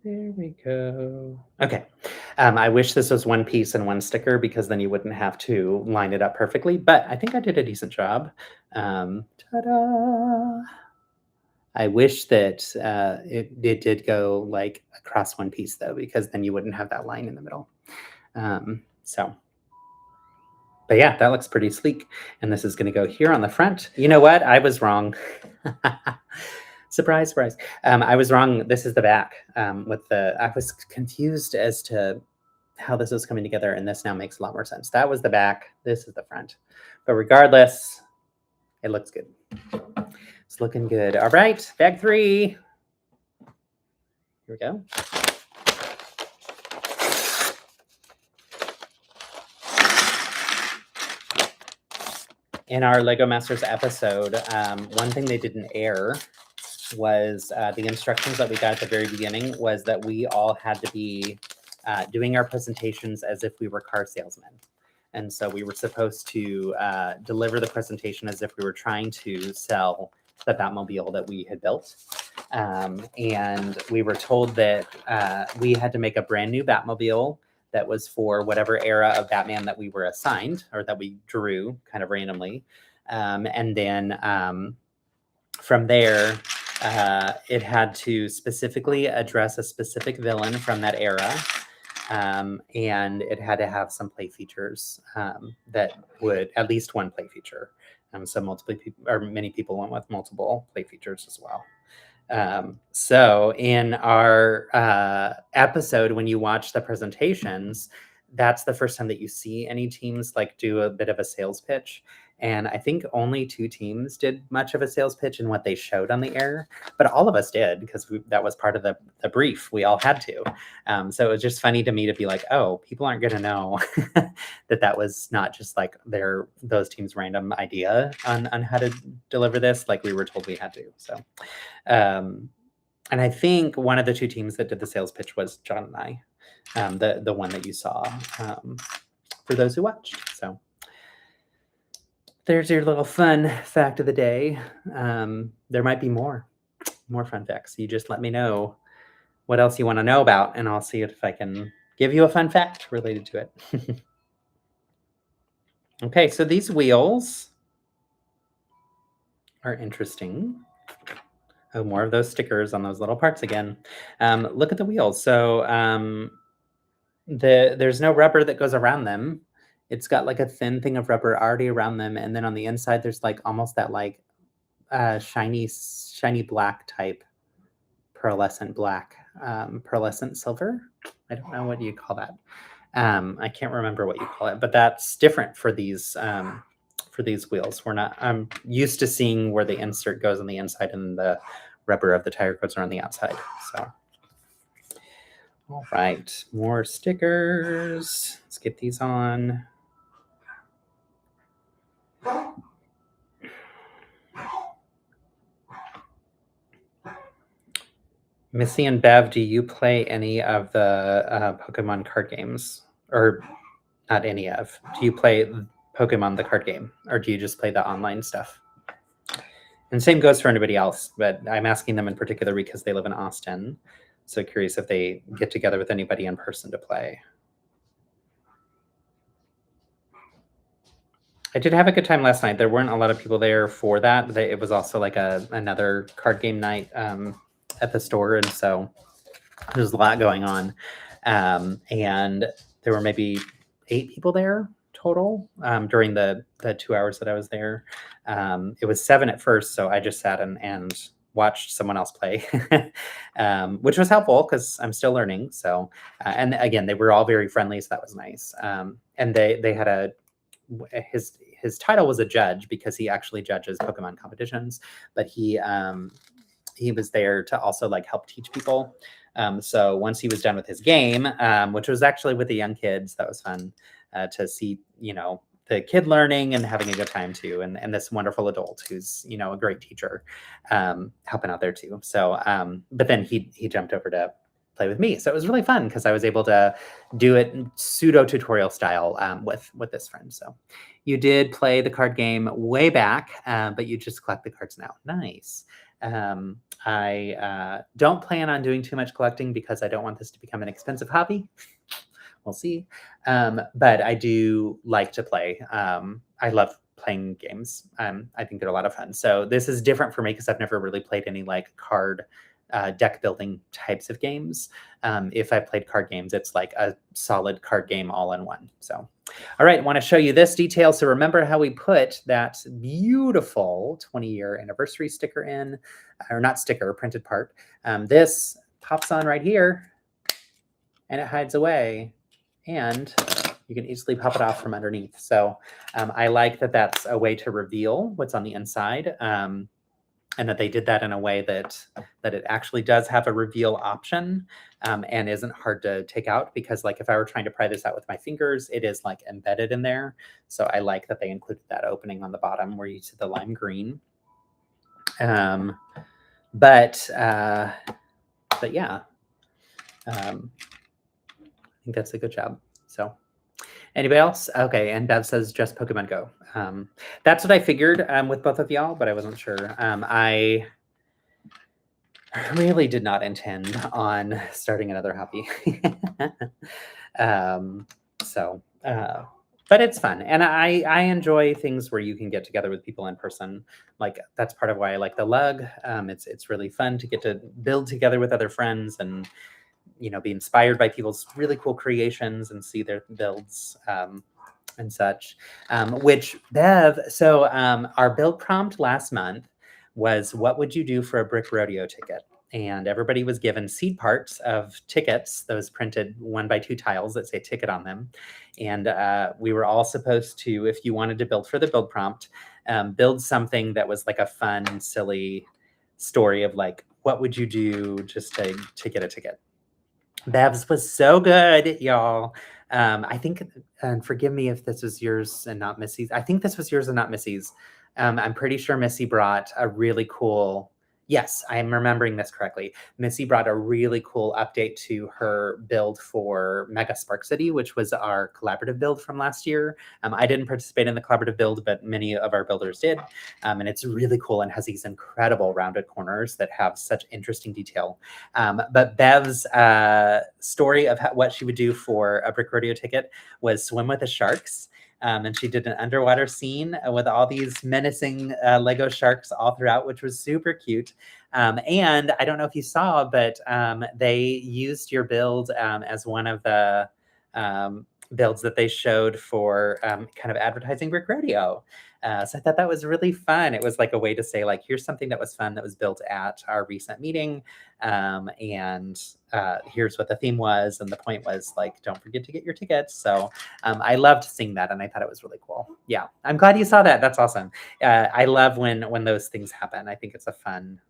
There we go. Okay. I wish this was one piece and one sticker because then you wouldn't have to line it up perfectly, but I think I did a decent job. Ta-da! I wish that it did go like across one piece though, because then you wouldn't have that line in the middle. So, but yeah, that looks pretty sleek. And this is going to go here on the front. You know what? I was wrong. Surprise, surprise. I was wrong. This is the back I was confused as to how this was coming together. And this now makes a lot more sense. That was the back. This is the front. But regardless, it looks good. It's looking good. All right, bag 3. Here we go. In our Lego Masters episode, one thing they didn't air was the instructions that we got at the very beginning was that we all had to be doing our presentations as if we were car salesmen. And so we were supposed to deliver the presentation as if we were trying to sell the Batmobile that we had built. And we were told that we had to make a brand new Batmobile that was for whatever era of Batman that we were assigned or that we drew kind of randomly. And then from there, it had to specifically address a specific villain from that era. And it had to have some play features that would, at least one play feature. So multiple people, or many people went with multiple play features as well. So in our episode, when you watch the presentations, that's the first time that you see any teams like do a bit of a sales pitch. And I think only 2 teams did much of a sales pitch in what they showed on the air, but all of us did because that was part of the brief. We all had to. So it was just funny to me to be like, oh, people aren't going to know that was not just like those teams' random idea on how to deliver this. Like we were told we had to. So, and I think one of the 2 teams that did the sales pitch was John and I, the one that you saw for those who watched. So there's your little fun fact of the day. There might be more fun facts. You just let me know what else you want to know about, and I'll see if I can give you a fun fact related to it. Okay, so these wheels are interesting. Oh, more of those stickers on those little parts again. Look at the wheels. So there's no rubber that goes around them. It's got like a thin thing of rubber already around them. And then on the inside, there's like almost that like shiny black type, pearlescent black, pearlescent silver. I don't know what you call that. I can't remember what you call it, but that's different for these wheels. I'm used to seeing where the insert goes on the inside and the rubber of the tire goes around the outside. So, all right, more stickers. Let's get these on. Missy and Bev, do you play any of the Pokemon card games? Or not any of? Do you play Pokemon the card game? Or do you just play the online stuff? And same goes for anybody else, but I'm asking them in particular because they live in Austin. So curious if they get together with anybody in person to play. I did have a good time last night. There weren't a lot of people there for that. It was also like another card game night at the store, and so there's a lot going on. And there were maybe 8 people there total during the 2 hours that I was there. It was 7 at first, so I just sat and watched someone else play, which was helpful because I'm still learning. So, and again, they were all very friendly, so that was nice. And they had his title was a judge because he actually judges Pokemon competitions, but he was there to also like help teach people. So once he was done with his game, which was actually with the young kids, that was fun to see, the kid learning and having a good time too. And this wonderful adult who's, a great teacher, helping out there too. So, but then he jumped over to play with me. So it was really fun because I was able to do it pseudo tutorial style with this friend. So you did play the card game way back, but you just collect the cards now. Nice. I don't plan on doing too much collecting because I don't want this to become an expensive hobby. We'll see. But I do like to play. I love playing games. I think they're a lot of fun. So this is different for me because I've never really played any like card deck building types of games. If I played card games, it's like a solid card game all in one. So, all right, I want to show you this detail. So remember how we put that beautiful 20-year anniversary sticker in, or not sticker, printed part. This pops on right here and it hides away, and you can easily pop it off from underneath. So I like that that's a way to reveal what's on the inside. And that they did that in a way that it actually does have a reveal option and isn't hard to take out, because like if I were trying to pry this out with my fingers, it is like embedded in there. So I like that they included that opening on the bottom where you see the lime green. But yeah, I think that's a good job. So anybody else? Okay, and Bev says just Pokemon Go. That's what I figured with both of y'all, but I wasn't sure. I really did not intend on starting another hobby. But it's fun. And I enjoy things where you can get together with people in person. Like that's part of why I like the lug. It's really fun to get to build together with other friends and, be inspired by people's really cool creations and see their builds and such, which Bev, so our build prompt last month was, what would you do for a brick rodeo ticket? And everybody was given seed parts of tickets, those printed 1x2 tiles that say ticket on them. And we were all supposed to, if you wanted to build for the build prompt, build something that was like a fun, silly story of like, what would you do just to get a ticket? Bev's was so good, y'all. I think, and forgive me if this was yours and not Missy's. I think this was yours and not Missy's. I'm pretty sure Missy brought a really cool, yes, I'm remembering this correctly. Missy brought a really cool update to her build for Mega Spark City, which was our collaborative build from last year. I didn't participate in the collaborative build, but many of our builders did. And it's really cool and has these incredible rounded corners that have such interesting detail. But Bev's story of what she would do for a brick rodeo ticket was swim with the sharks. And she did an underwater scene with all these menacing Lego sharks all throughout, which was super cute. And I don't know if you saw, but they used your build as one of the builds that they showed for kind of advertising Brick Rodeo. So I thought that was really fun. It was like a way to say, like, here's something that was fun that was built at our recent meeting. And here's what the theme was. And the point was, like, don't forget to get your tickets. So I loved seeing that. And I thought it was really cool. Yeah, I'm glad you saw that. That's awesome. I love when those things happen. I think it's a fun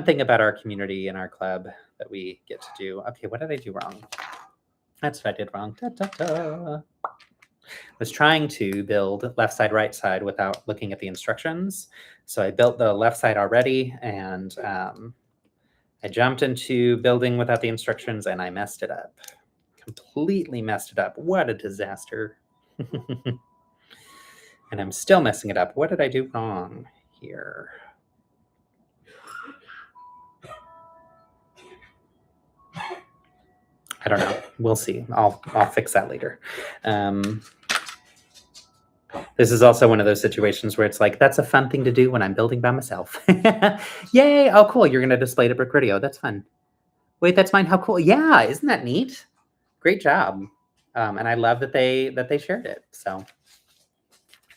thing about our community and our club that we get to do. Okay, what did I do wrong? That's what I did wrong. Da, da, da. Was trying to build left side, right side without looking at the instructions. So I built the left side already, and I jumped into building without the instructions, and I messed it up. Completely messed it up. What a disaster. And I'm still messing it up. What did I do wrong here? I don't know. We'll see. I'll fix that later. This is also one of those situations where it's like, that's a fun thing to do when I'm building by myself. Yay! Oh, cool. You're going to display it at Brick Rodeo. That's fun. Wait, that's mine. How cool. Yeah, isn't that neat? Great job. And I love that they shared it. So,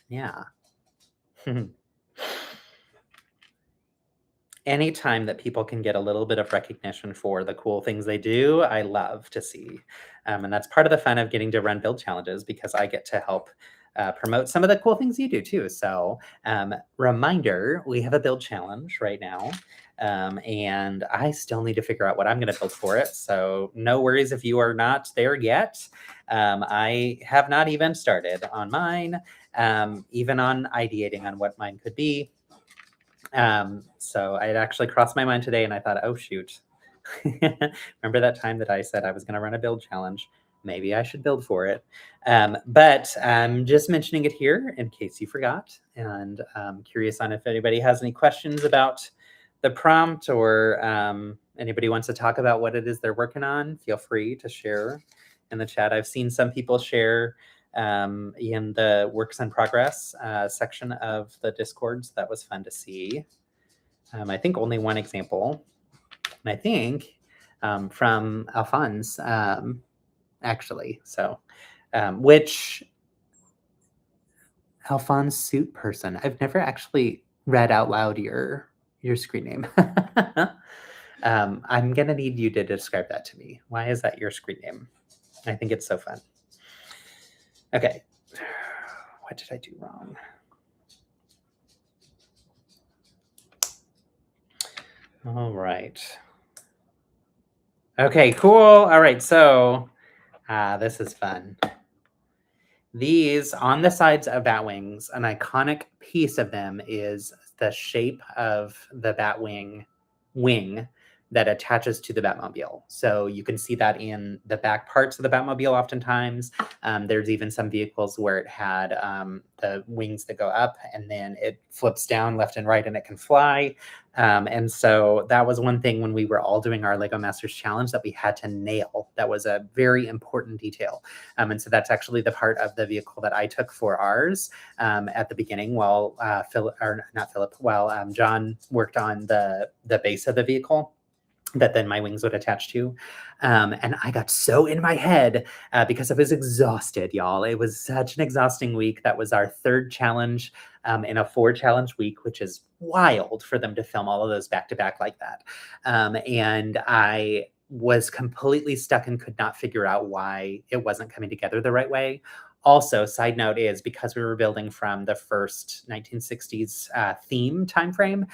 yeah. Anytime that people can get a little bit of recognition for the cool things they do, I love to see. And that's part of the fun of getting to run build challenges, because I get to help promote some of the cool things you do too. So reminder, we have a build challenge right now. And I still need to figure out what I'm going to build for it. So no worries if you are not there yet. I have not even started on mine, even on ideating on what mine could be. So I had actually crossed my mind today, and I thought, oh shoot. Remember that time that I said I was going to run a build challenge? Maybe I should build for it. But I'm just mentioning it here in case you forgot, and I'm curious on if anybody has any questions about the prompt, or anybody wants to talk about what it is they're working on. Feel free to share in the chat. I've seen some people share in the works in progress section of the Discords. That was fun to see. I think only one example, and I think from Alphonse, actually. So, which Alphonse suit person? I've never actually read out loud your screen name. I'm gonna need you to describe that to me. Why is that your screen name? I think it's so fun. Okay, what did I do wrong? All right. Okay, cool. All right, so this is fun. These, on the sides of bat wings, an iconic piece of them is the shape of the bat wing that attaches to the Batmobile. So you can see that in the back parts of the Batmobile oftentimes. There's even some vehicles where it had the wings that go up, and then it flips down left and right and it can fly. And so that was one thing when we were all doing our Lego Masters Challenge that we had to nail. That was a very important detail. And so that's actually the part of the vehicle that I took for ours at the beginning while John worked on the base of the vehicle that then my wings would attach to. And I got so in my head because I was exhausted, y'all. It was such an exhausting week. That was our third challenge in a 4-challenge week, which is wild for them to film all of those back to back like that. And I was completely stuck and could not figure out why it wasn't coming together the right way. Also, side note is because we were building from the first 1960s theme timeframe,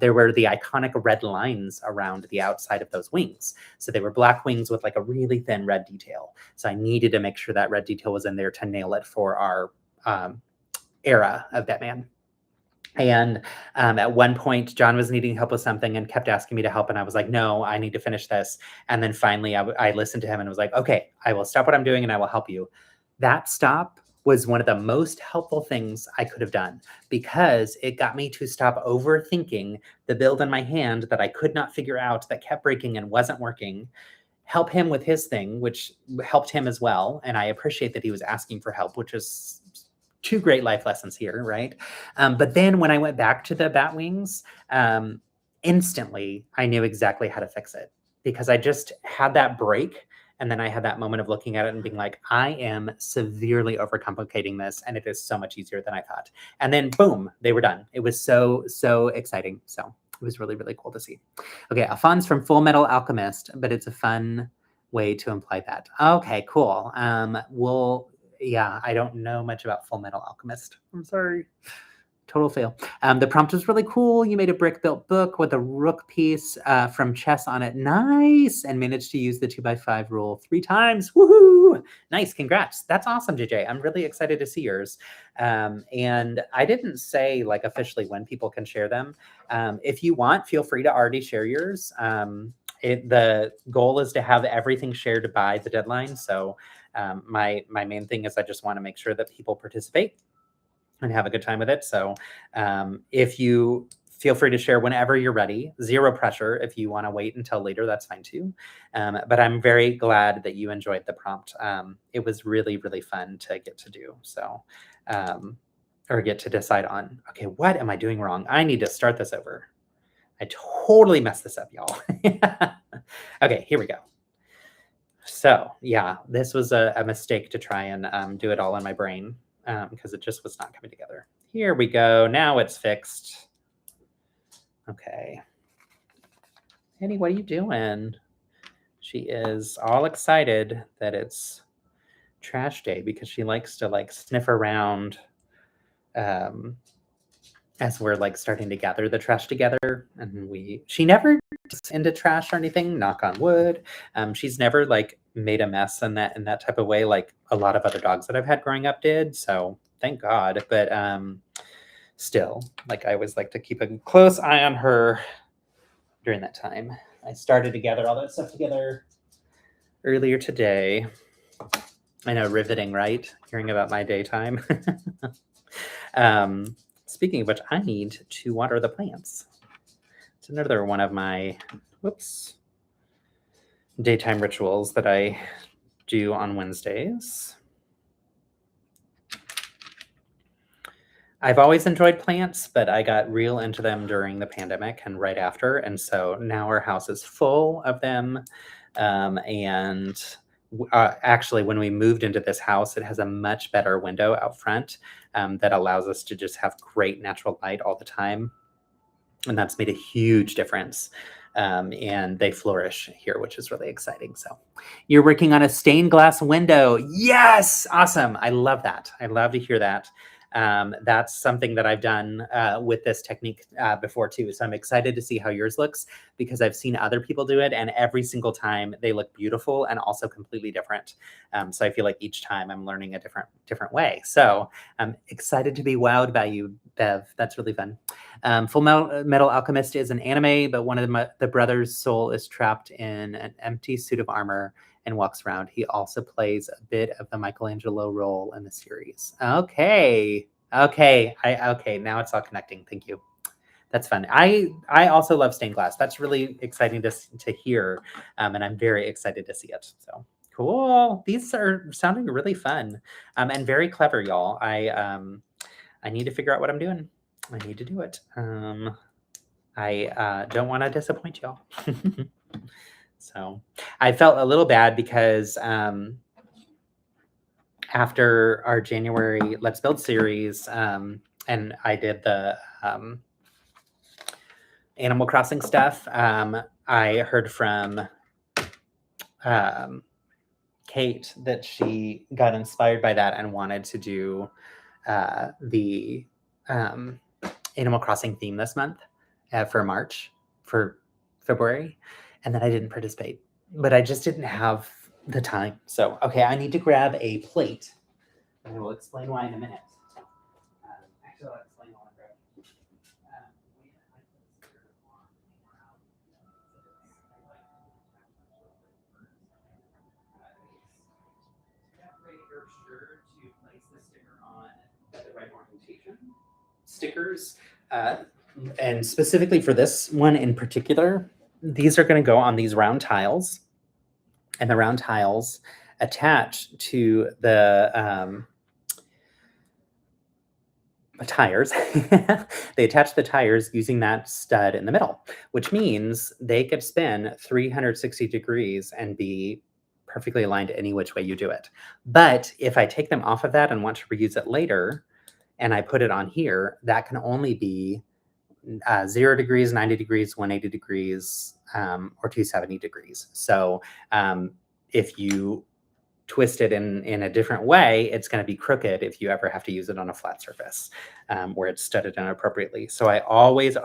there were the iconic red lines around the outside of those wings. So they were black wings with like a really thin red detail. So I needed to make sure that red detail was in there to nail it for our era of Batman. And at one point, John was needing help with something and kept asking me to help. And I was like, no, I need to finish this. And then finally, I listened to him and was like, okay, I will stop what I'm doing and I will help you. That stop was one of the most helpful things I could have done, because it got me to stop overthinking the build in my hand that I could not figure out, that kept breaking and wasn't working. Help him with his thing, which helped him as well. And I appreciate that he was asking for help, which is 2 great life lessons here, right? But then when I went back to the bat wings, instantly I knew exactly how to fix it, because I just had that break And then I had that moment of looking at it and being like, I am severely overcomplicating this, and it is so much easier than I thought. And then boom, they were done. It was so, so exciting. So it was really, really cool to see. Okay, Afon's from Full Metal Alchemist, but it's a fun way to imply that. Okay, cool. Yeah, I don't know much about Full Metal Alchemist. I'm sorry. Total fail. The prompt was really cool. You made a brick-built book with a rook piece from chess on it. Nice. And managed to use the 2x5 rule 3 times. Woohoo! Nice. Congrats. That's awesome, JJ. I'm really excited to see yours. And I didn't say like officially when people can share them. If you want, feel free to already share yours. The goal is to have everything shared by the deadline. So my main thing is I just want to make sure that people participate and have a good time with it. So if you feel free to share whenever you're ready, zero pressure. If you want to wait until later, that's fine too. But I'm very glad that you enjoyed the prompt. It was really, really fun to get to do. So, or get to decide on, okay, what am I doing wrong? I need to start this over. I totally messed this up, y'all. Okay, here we go. So yeah, this was a mistake to try and do it all in my brain. Because it just was not coming together. Here we go. Now it's fixed. Okay. Annie, what are you doing? She is all excited that it's trash day because she likes to like sniff around as we're like starting to gather the trash together. And she never gets into trash or anything, knock on wood. She's never like made a mess in that type of way like a lot of other dogs that I've had growing up did. So thank God. But still, like I always like to keep a close eye on her during that time. I started to gather all that stuff together earlier today. I know, riveting, right? Hearing about my daytime. Speaking of which, I need to water the plants. It's another one of my, daytime rituals that I do on Wednesdays. I've always enjoyed plants, but I got real into them during the pandemic and right after. And so now our house is full of them. Actually, when we moved into this house, it has a much better window out front that allows us to just have great natural light all the time. And that's made a huge difference. And they flourish here, which is really exciting. So you're working on a stained glass window. Yes. Awesome. I love that. I love to hear that. That's something that I've done with this technique before too. So I'm excited to see how yours looks because I've seen other people do it and every single time they look beautiful and also completely different. So I feel like each time I'm learning a different way. So I'm excited to be wowed by you, Bev. That's really fun. Full Metal Alchemist is an anime, but one of the brothers' soul is trapped in an empty suit of armor and walks around. He also plays a bit of the Michelangelo role in the series. Okay. Now it's all connecting. Thank you. That's fun. I also love stained glass. That's really exciting to hear, and I'm very excited to see it. So cool. These are sounding really fun and very clever, y'all. I need to figure out what I'm doing. I need to do it. I don't want to disappoint y'all. So I felt a little bad because after our January Let's Build series, and I did the Animal Crossing stuff, I heard from Kate that she got inspired by that and wanted to do the Animal Crossing theme this month for February. And then I didn't participate, but I just didn't have the time. So, okay, I need to grab a plate. And I will explain why in a minute. Actually, I'll explain while I grab it. Make sure to place the sticker on the right orientation. Stickers, and specifically for this one in particular, these are going to go on these round tiles, and the round tiles attach to the tires. They attach the tires using that stud in the middle, which means they could spin 360 degrees and be perfectly aligned any which way you do it. But if I take them off of that and want to reuse it later, and I put it on here, that can only be 0 degrees, 90 degrees, 180 degrees, or 270 degrees. So if you twist it in a different way, it's going to be crooked if you ever have to use it on a flat surface where it's studded in appropriately. So I always,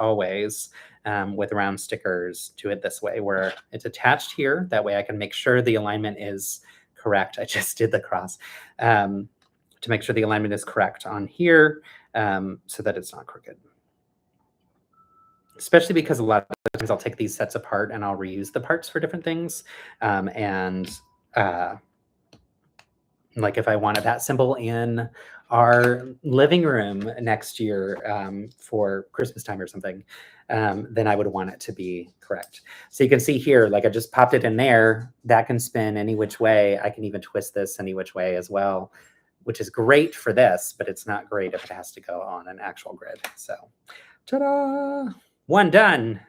with round stickers, do it this way, where it's attached here. That way I can make sure the alignment is correct. I just did the cross to make sure the alignment is correct on here so that it's not crooked. Especially because a lot of times I'll take these sets apart and I'll reuse the parts for different things. Like if I wanted that symbol in our living room next year for Christmas time or something, then I would want it to be correct. So you can see here, like I just popped it in there. That can spin any which way. I can even twist this any which way as well, which is great for this, but it's not great if it has to go on an actual grid. So, ta-da! 1 done.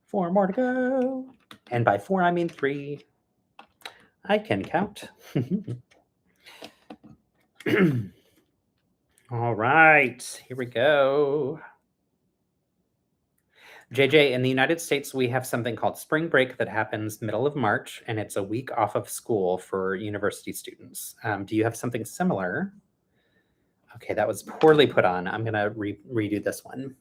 4 more to go. And by 4, I mean 3. I can count. All right, here we go. JJ, in the United States, we have something called spring break that happens middle of March, and it's a week off of school for university students. Do you have something similar? Okay, that was poorly put on. I'm gonna redo this one.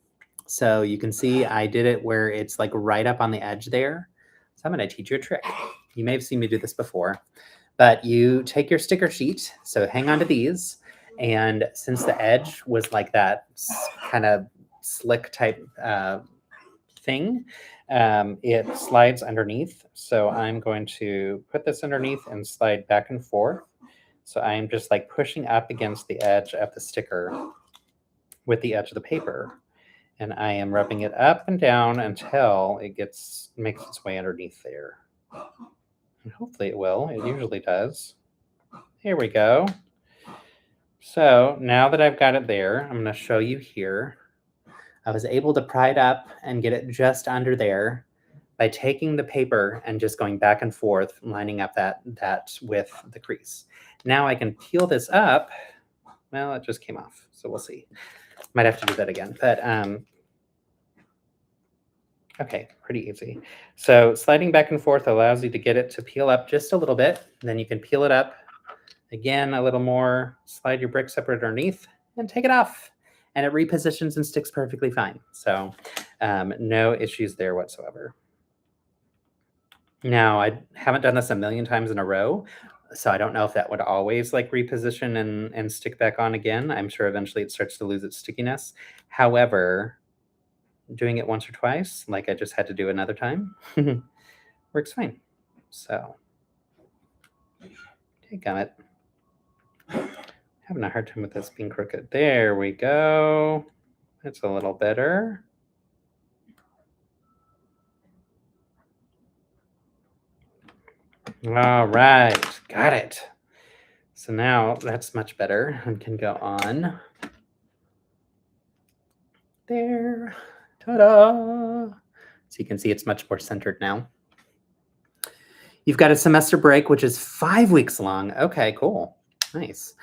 So you can see I did it where it's like right up on the edge there. So I'm gonna teach you a trick. You may have seen me do this before, but you take your sticker sheet, so hang on to these, and since the edge was like that kind of slick type thing, it slides underneath. So I'm going to put this underneath and slide back and forth. So I'm just like pushing up against the edge of the sticker with the edge of the paper. And I am rubbing it up and down until it makes its way underneath there. And hopefully it will. It usually does. Here we go. So now that I've got it there, I'm going to show you here. I was able to pry it up and get it just under there by taking the paper and just going back and forth, lining up that with the crease. Now I can peel this up. Well, it just came off, so we'll see. Might have to do that again, but okay, pretty easy. So sliding back and forth allows you to get it to peel up just a little bit. Then you can peel it up again a little more, slide your brick separate underneath, and take it off. And it repositions and sticks perfectly fine. So no issues there whatsoever. Now, I haven't done this a million times in a row, so I don't know if that would always like reposition and stick back on again. I'm sure eventually it starts to lose its stickiness. However, doing it once or twice, like I just had to do another time, works fine. So, got it. Having a hard time with this being crooked. There we go. That's a little better. All right, got it. So now that's much better and can go on. There, ta-da. So you can see it's much more centered now. You've got a semester break, which is 5 weeks long. Okay, cool, nice.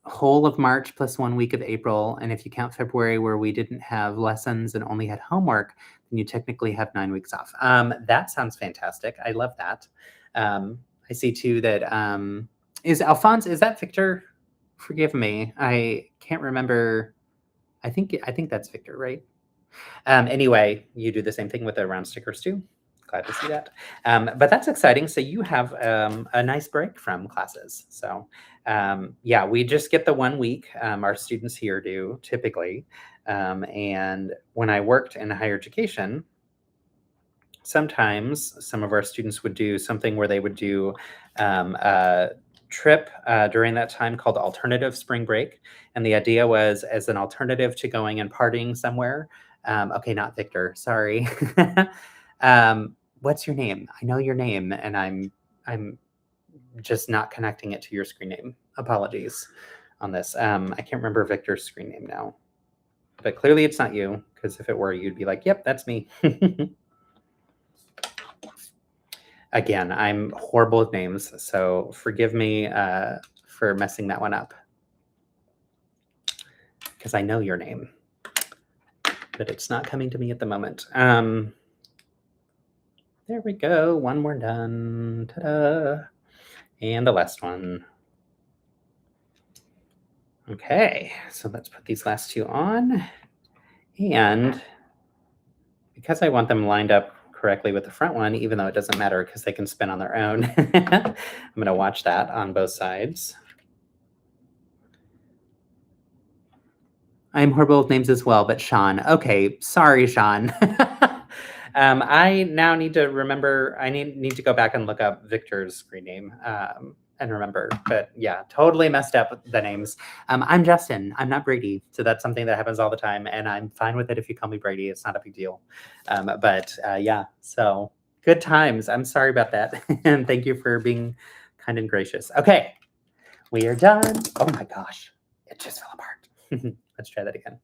Whole of March plus 1 week of April. And if you count February where we didn't have lessons and only had homework, then you technically have 9 weeks off. That sounds fantastic. I love that. I see too that, is Alphonse, is that Victor? Forgive me. I can't remember. I think that's Victor, right? Anyway, you do the same thing with the round stickers too. Glad to see that. But that's exciting. So you have a nice break from classes. So yeah, we just get the 1 week. Our students here do typically. And when I worked in higher education, sometimes some of our students would do something where they would do a trip during that time called alternative spring break. And the idea was as an alternative to going and partying somewhere. Okay, not Victor, sorry. What's your name? I know your name, and I'm just not connecting it to your screen name. Apologies on this. I can't remember Victor's screen name now, but clearly it's not you, because if it were, you'd be like, yep, that's me. Again, I'm horrible with names, so forgive me for messing that one up. Because I know your name, but it's not coming to me at the moment. There we go. One more done. Ta-da! And the last one. Okay, so let's put these last two on. And because I want them lined up correctly with the front one, even though it doesn't matter because they can spin on their own, I'm going to watch that on both sides. I'm horrible with names as well, but Sean. Okay, sorry, Sean. I now need to remember. I need to go back and look up Victor's screen name and remember. But yeah, totally messed up the names. I'm Justin. I'm not Brady, so that's something that happens all the time, and I'm fine with it if you call me Brady. It's not a big deal. But yeah, so good times. I'm sorry about that, and thank you for being kind and gracious. Okay, we are done. Oh my gosh, it just fell apart. Let's try that again.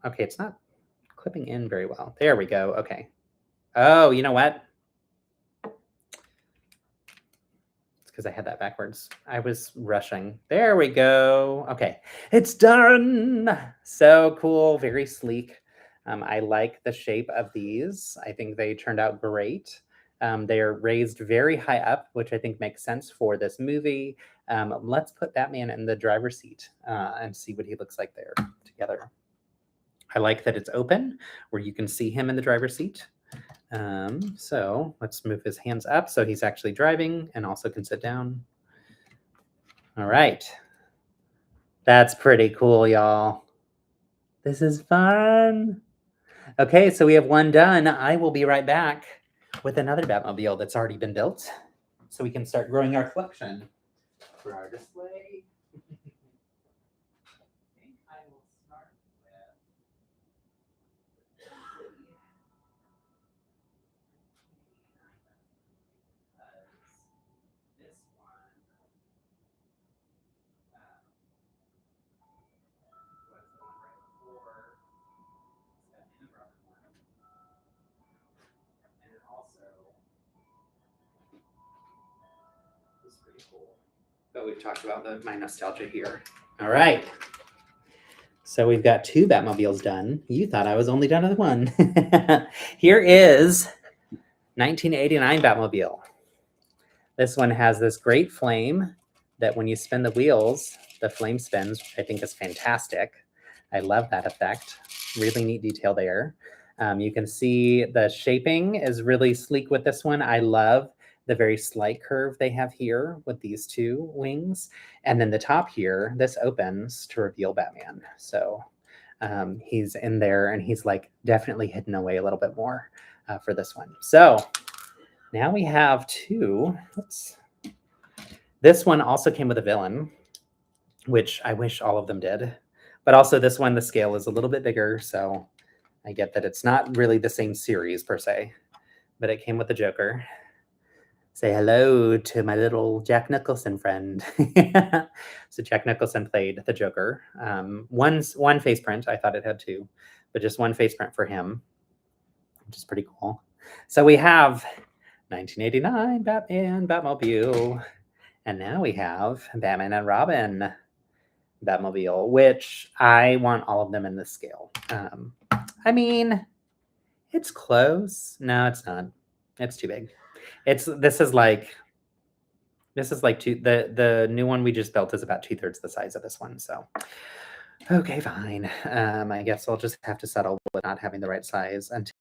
Okay, it's not clipping in very well. There we go. Okay. Oh, you know what? It's because I had that backwards. I was rushing. There we go. Okay, it's done. So cool. Very sleek. I like the shape of these. I think they turned out great. They are raised very high up, which I think makes sense for this movie. Let's put Batman in the driver's seat and see what he looks like there together. I like that it's open where you can see him in the driver's seat. So let's move his hands up so he's actually driving and also can sit down. All right. That's pretty cool, y'all. This is fun. Okay, so we have one done. I will be right back with another Batmobile that's already been built so we can start growing our collection for our display. I will start with this one. Was the one right before. It's got an Robin one. And it also was pretty cool. But we've talked about my nostalgia here. All right. So we've got two Batmobiles done. You thought I was only done with one. Here is 1989 Batmobile. This one has this great flame that when you spin the wheels, the flame spins, which I think is fantastic. I love that effect. Really neat detail there. You can see the shaping is really sleek with this one. I love the very slight curve they have here with these two wings. And then the top here, this opens to reveal Batman. So he's in there and he's like definitely hidden away a little bit more for this one. So now we have two. This one also came with a villain, which I wish all of them did. But also this one, the scale is a little bit bigger. So I get that it's not really the same series per se, but it came with the Joker. Say hello to my little Jack Nicholson friend. So Jack Nicholson played the Joker. One face print. I thought it had two, but just one face print for him, which is pretty cool. So we have 1989 Batman, Batmobile, and now we have Batman and Robin Batmobile, which I want all of them in this scale. I mean, it's close. No, it's not. It's too big. This is like the new one we just built is about 2/3 the size of this one. So okay, fine. I guess I'll just have to settle with not having the right size until